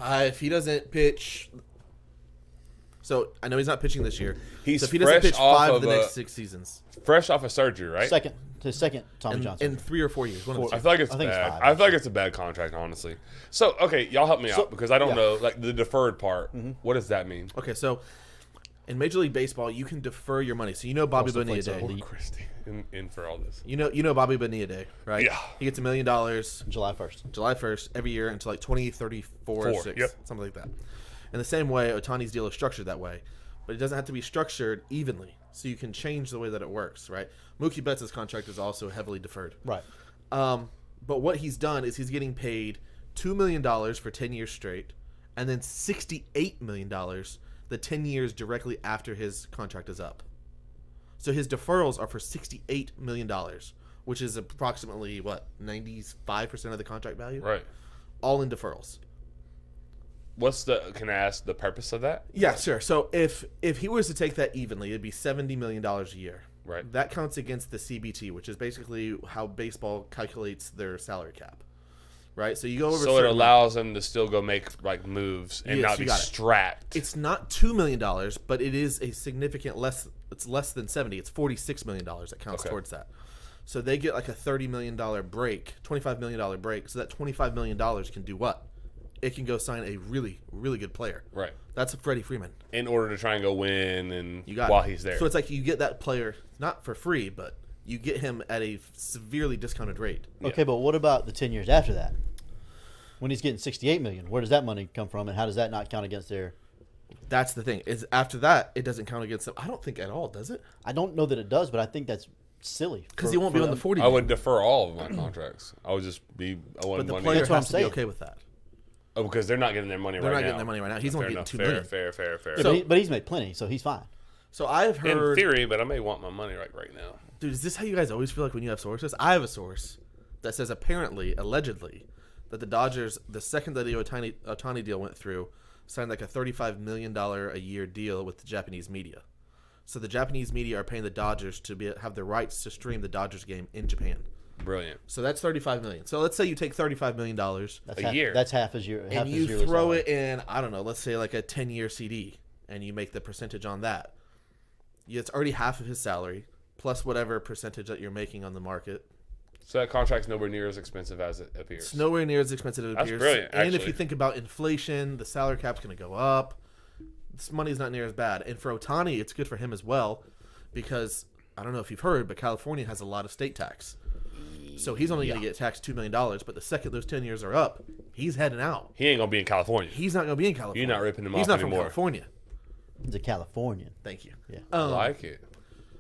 If he doesn't pitch, so I know he's not pitching this year. He's so if he doesn't fresh pitch off 5 of of the a- next 6 seasons, Fresh off of surgery, right? Second Tommy in, Johnson. in 3 or 4 years, one of the I two. feel like it's I think it's bad. 5, I feel like it's a bad contract, honestly. So, okay, y'all help me out because I don't yeah. know, like the deferred part. What does that mean? Okay, so in Major League Baseball, you can defer your money. So you know Bobby Also Bonilla plays Day. elite. Christy, in for all this. You know Bobby Bonilla Day, right? Yeah. He gets $1 million July 1st. July 1st every year until like 2034 or 6, Yep. something like that. In the same way, Otani's deal is structured that way, but it doesn't have to be structured evenly. So you can change the way that it works, right? Mookie Betts' contract is also heavily deferred. Right. But what he's done is he's getting paid $2 million for 10 years straight, and then $68 million the 10 years directly after his contract is up. So his deferrals are for $68 million, which is approximately, 95% of the contract value? Right. All in deferrals. Can I ask the purpose of that? Yeah, sure. So if he was to take that evenly, it'd be $70 million a year. Right. That counts against the CBT, which is basically how baseball calculates their salary cap. Right? So you go over So it certain- allows them to still go make like moves and Yes, not you be got it. strapped. It's not $2 million, but it is a significant less. It's less than 70. It's $46 million that counts Okay. towards that. So they get like a $30 million break, $25 million break. So that $25 million can do what? It can go sign a really, really good player. Right. That's Freddie Freeman. In order to try and go win and You got while it. he's there. So it's like you get that player not for free, but you get him at a severely discounted rate. Okay, but what about the 10 years after that? When he's getting $68 million, where does that money come from, and how does that not count against their? That's the thing. Is after that, it doesn't count against them. I don't think at all, does it? I don't know that it does, but I think that's silly. Because he won't be on the 40. I would defer all of my contracts. I would just be owing but the money. player That's what I'm has to be saying. okay with that. Oh, because they're not getting their money They're right not now. getting their money right now. He's only Fair getting enough. $2 million. Fair. Yeah, So- but he's made plenty, so he's fine. So I've In heard. theory, but I may want my money right now. Dude, is this how you guys always feel like when you have sources? I have a source that says apparently, allegedly, that the Dodgers, the second that the Otani deal went through, signed like a $35 million a year deal with the Japanese media. So the Japanese media are paying the Dodgers to have the rights to stream the Dodgers game in Japan. Brilliant. So that's $35 million. So let's say you take $35 million That's A year. That's half his year. Half and his you yearly throw salary. it in, I don't know, let's say like a 10-year CD, and you make the percentage on that. It's already half of his salary, plus whatever percentage that you're making on the market. So that contract's nowhere near as expensive as it appears. It's nowhere near as expensive as it That's appears. brilliant, And if actually. you think about inflation, the salary cap's going to go up. This money's not near as bad. And for Ohtani, it's good for him as well because, I don't know if you've heard, but California has a lot of state tax. So he's only going to get taxed $2 million, but the second those 10 years are up, he's heading out. He ain't gonna be in California. He's not going to be in California. You're not ripping him He's off not anymore. from California. He's a Californian. Thank you. Yeah. I like it.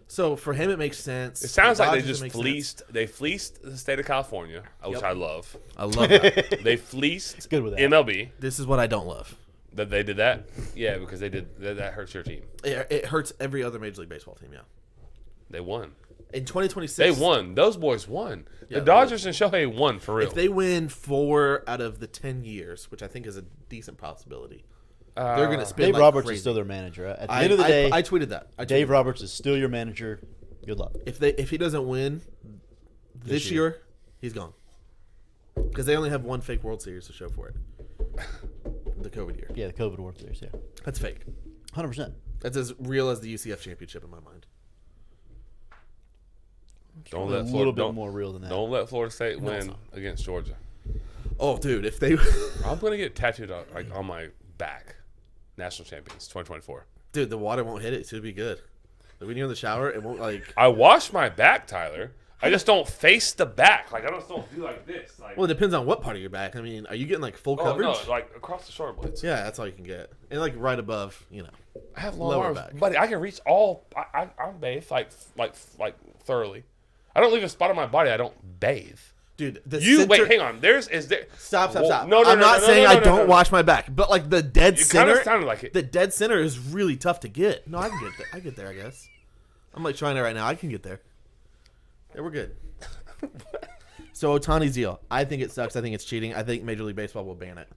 So for him, it makes sense. It sounds For like they Dodgers, it just makes fleeced. They fleeced the state of California, which Yep. I love. sense. I love that. They fleeced good with that. MLB. This is what I don't love. That they did that. Yeah, because they did that hurts your team. It hurts every other Major League Baseball team, yeah. They won. In 2026, They won. Those boys won. Yeah, The Dodgers and Shohei won for real. if they win 4 out of the 10 years, which I think is a decent possibility, they're going to spend Dave like Roberts crazy. is still their manager. At the I, end of the day, I tweeted that. Dave Roberts is still your manager. Good luck. If he doesn't win this year, he's gone. Because they only have one fake World Series to show for it. The COVID year. Yeah, the COVID World Series. Yeah, That's fake. 100%. That's as real as the UCF championship in my mind. don't A let little Florida, bit don't, more real than that. don't let Florida State it's win not. against Georgia. Oh, dude, if they, I'm gonna get tattooed on my back. National champions 2024. dude, the water won't hit it. So it'll be good. Like, when you're in the shower, it won't like. I wash my back, Tyler. I just don't face the back. Like I just don't do like this. Like, Well, it depends on what part of your back. I mean, are you getting like full oh coverage? no, like across the shoulder blades. Yeah, that's all you can get, and like right above, I have long Lower arms, back. buddy. I can reach all. I'm bathed like thoroughly. I don't leave a spot on my body. I don't bathe. dude. The You center, wait, hang on. Is there? Stop. Whoa, No, No, no, I'm no, not no, saying no, I no, don't no. wash my back, but like the dead It kind center, of sounded like it. the dead center is really tough to get. No, I can get there. I get there. I guess. I'm like trying it right now. I can get there. Yeah, we're good. So Otani's deal. I think it sucks. I think it's cheating. I think Major League Baseball will ban it,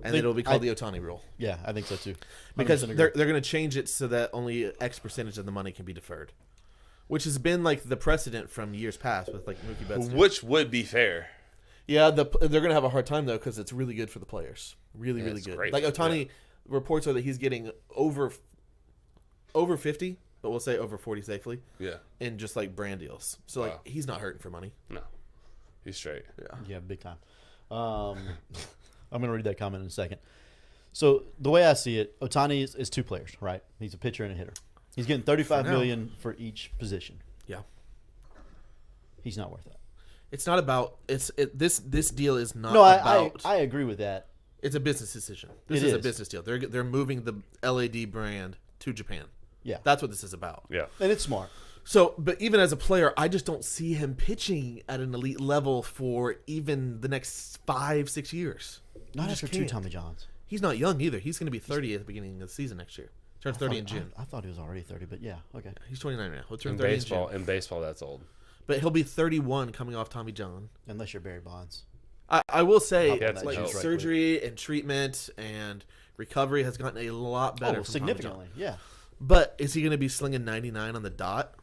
and it'll be called the Otani rule Yeah, I think so too. because 100% they're agree. going to change it so that only X percentage of the money can be deferred, which has been like the precedent from years past with like Mookie Betts. Which would be fair. Yeah, they're going to have a hard time though because it's really good for the players. Really, Yeah, really it's good. great. Like Otani, reports are that he's getting over 50, but we'll say over 40 safely Yeah. in just like brand deals. So Wow. like he's not hurting for money. No. He's straight. Yeah, big time. I'm going to read that comment in a second. So the way I see it, Otani is 2 players, right? He's a pitcher and a hitter. He's getting $35 For now. million for each position. Yeah. He's not worth that. It's not about this deal is not No, about I agree with that. it's a business decision. This It is a is. business deal. They're moving the LAD brand to Japan. Yeah, That's what this is about. Yeah. and it's smart. So, but even as a player, I just don't see him pitching at an elite level for even the next 5-6 years. Not You just after 2 can't. Tommy Johns. He's not young either. He's going to be 30 at the beginning of the season next year. Turns 30 in June. I thought he was already 30, but yeah, okay. He's 29 right now. He'll turn In 30 baseball, in June. that's old. But he'll be 31 coming off Tommy John. Unless you're Barry Bonds. I will say, Yeah, that's like help. surgery and treatment and recovery has gotten a lot better. Oh, from Tommy John. significantly, yeah. But is he going to be slinging 99 on the dot?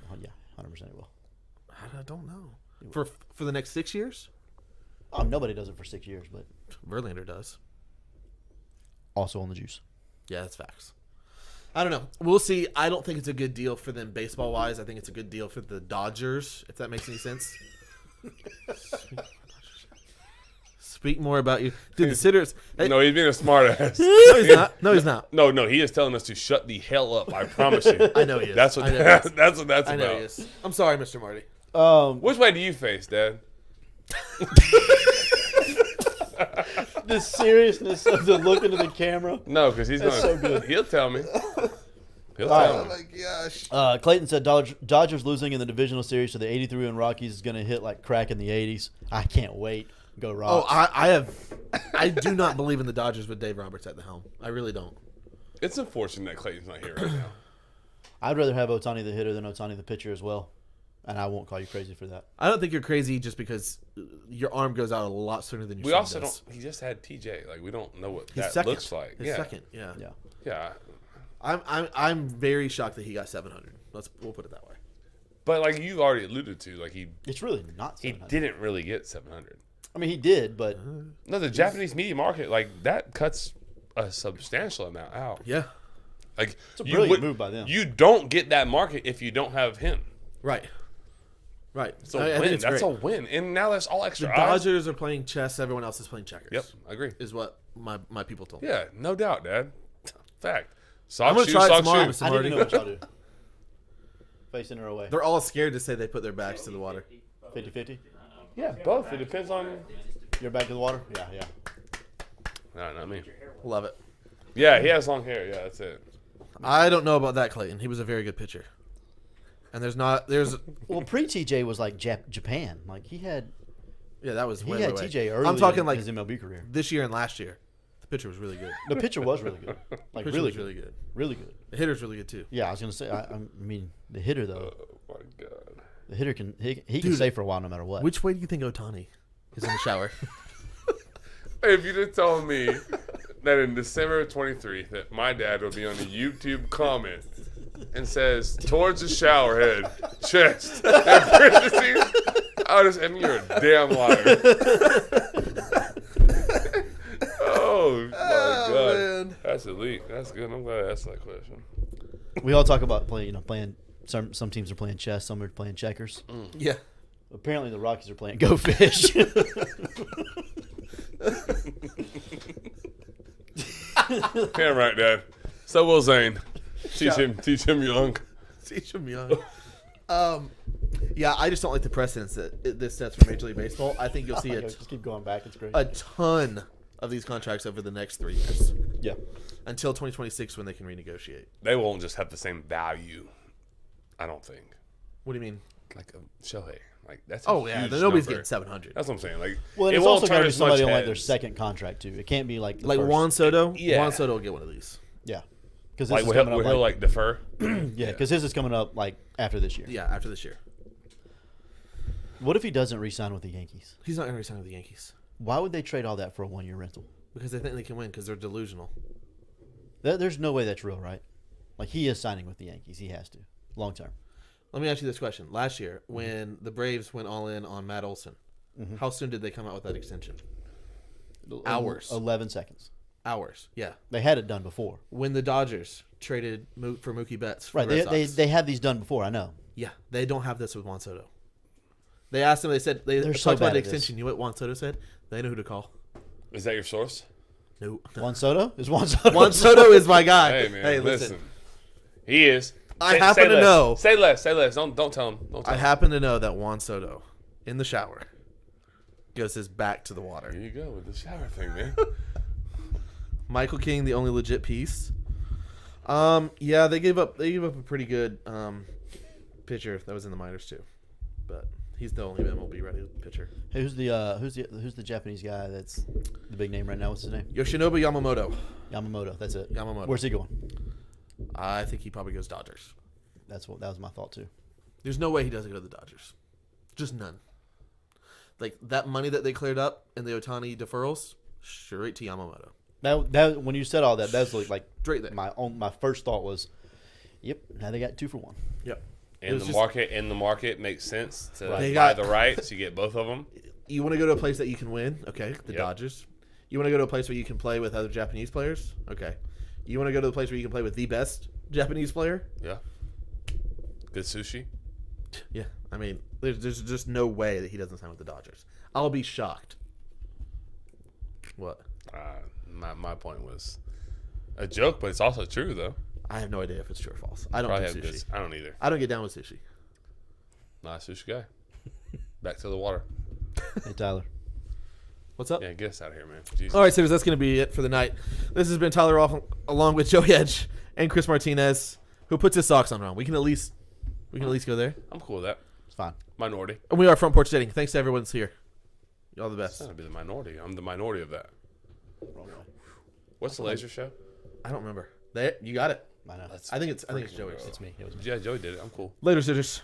Oh, yeah, 100% it will. I don't know. For the next 6 years, Oh, nobody does it for 6 years, but Verlander does. also on the juice. Yeah, that's facts. I don't know. We'll see. I don't think it's a good deal for them baseball wise. I think it's a good deal for the Dodgers, if that makes any sense. Speak more about you, dude. The sitters. Hey, No, he's being a smart ass. no, he's not. No, he's not. No, he is telling us to shut the hell up. I promise you. I know he is. That's what I know he is. that's what that's I know he about. is. I'm sorry, Mr. Marty. Which way do you face, Dad? The seriousness of the look into the camera. No, because he's That's going. so good. He'll tell me. He'll All tell me. gosh. Clayton said Dodgers losing in the divisional series to the 83-win Rockies is going to hit like crack in the 80s. I can't wait. Go Oh, Rocks. I do not believe in the Dodgers with Dave Roberts at the helm. I really don't. It's unfortunate that Clayton's not here right now. I'd rather have Otani the hitter than Otani the pitcher as well. And I won't call you crazy for that. I don't think you're crazy just because your arm goes out a lot sooner than your We swing also does. don't. He just had TJ. Like we don't know what His that second. looks like. His yeah. second, yeah. Yeah. Yeah. I'm very shocked that he got 700. We'll put it that way. But like you already alluded to, like It's really not. he 700. didn't really get 700. I mean, he did, but No, the Japanese media market, like that cuts a substantial amount out. Yeah. Like a brilliant move by them. You don't get that market if you don't have him. Right. Right. It's a I think win. it's That's great. a win. And now that's all The extra eyes. Dodgers are playing chess. Everyone else is playing checkers. Yep, I agree. Is what my people told me. Yeah, no doubt, Dad. Fact. I'm Sock gonna shoe, try it sock tomorrow, shoe. Mr. I didn't Marty. know what y'all do. Facing her away. They're all scared to say they put their backs to the water. 50-50. Yeah, both. It depends on. You're back to the water? Yeah. No, not me. Love it. Yeah, he has long hair. Yeah, that's it. I don't know about that, Clayton. He was a very good pitcher. And there's Well, pre-TJ was like Japan. Like he had that was he way, had way, way. TJ early I'm talking in like his MLB career. this year and last year. The pitcher was really good. The pitcher was really good. Like Pitcher really was good. really good. Really good. The hitter's really good too. Yeah, I was gonna say. I mean, the hitter though. Oh my god. The hitter can he can Dude, stay for a while no matter what. Which way do you think Otani is in the shower? If you'd have told me that in December 23 that my dad would be on a YouTube comment and says towards the shower head, chest, and parentheses, I would just, I mean, you're a damn liar. Oh my god, man. that's elite. That's good. I'm glad I asked that question. We all talk about playing. Some teams are playing chess, some are playing checkers. Yeah. Apparently, the Rockies are playing Go Fish. Damn right, Dad. So will Zane. Teach him young. Teach him young. Yeah, I just don't like the precedence that this sets for Major League Baseball. I think you'll see Just keep going back. It's great. a ton of these contracts over the next 3 years Yeah. until 2026 when they can renegotiate. They won't just have the same value. I don't think. What do you mean? Like a Shohei. Like that's. Oh a yeah, huge nobody's number. getting 700. That's what I'm saying. Like, Well, and it it's won't also got turn to be as much somebody on like their heads. second contract too. It can't be like the Like first. Juan Soto. Yeah. Juan Soto will get one of these. Yeah. Because Like, this is coming will up. he like defer? Yeah, because his is coming up like after this year. Yeah, after this year. What if he doesn't re-sign with the Yankees? He's not going to resign with the Yankees Why would they trade all that for a 1-year rental? because they think they can win because they're delusional. There's no way that's real, right? Like he is signing with the Yankees. He has to long term. Let me ask you this question. Last year, when the Braves went all in on Matt Olson, how soon did they come out with that extension? Hours. 11 seconds. Hours. Yeah. They had it done before. When the Dodgers traded for Mookie Betts for Right. the Red They Sox. have these done before. I know. Yeah, they don't have this with Juan Soto. They asked him. They said they They're talked so about bad the at this. extension. You know what Juan Soto said? They know who to call. Is that your source? No. Juan Soto is Juan Soto. Juan Soto is my guy. Hey man, listen. listen. He is. I happen to less. know. Say less. Say less. Don't tell him. Don't tell I him. happen to know that Juan Soto, in the shower, goes his back to the water. Here you go with the shower thing, man. Michael King, the only legit piece. Yeah, they gave up a pretty good pitcher that was in the minors too, but he's the only MLB ready pitcher. Hey, who's the Japanese guy that's the big name right now? What's his name? Yoshinobu Yamamoto. Yamamoto. That's it. Yamamoto. Where's he going? I think he probably goes Dodgers. That was my thought too. There's no way he doesn't go to the Dodgers. Just none. Like that money that they cleared up in the Otani deferrals, straight to Yamamoto. That when you said all that, that's like Straight there. my first thought was, yep. Now they got 2 for 1. Yep. In was the just- market makes sense to They buy got- the rights. You get both of them. You want to go to a place that you can win? Okay, the Yep. Dodgers. You want to go to a place where you can play with other Japanese players? Okay. You want to go to a place where you can play with the best Japanese player? Yeah. Good sushi. Yeah. I mean, there's just no way that he doesn't sign with the Dodgers. I'll be shocked. What? My point was a joke, but it's also true though. I have no idea if it's true or false. I don't Probably do have sushi. good. I don't either. I don't get down with sushi. Not a sushi guy. Back to the water. Hey Tyler. What's up? Yeah, get us out of here, man. Jesus. All right, sirs, that's going to be it for the night. This has been Tyler Roth along with Joe Edge and Chris Martinez, who puts his socks on wrong. We can at least go there. I'm cool with that. It's fine. Minority. And we are Front Porch Dating. Thanks to everyone that's here. Y'all the It's best. gonna be the minority. I'm the minority of that. Wrong way. What's the laser show? I don't remember. There, you got it. I know. I think it's Joey's. It's me. It was me. Yeah, Joey did it. I'm cool. Later, sitters.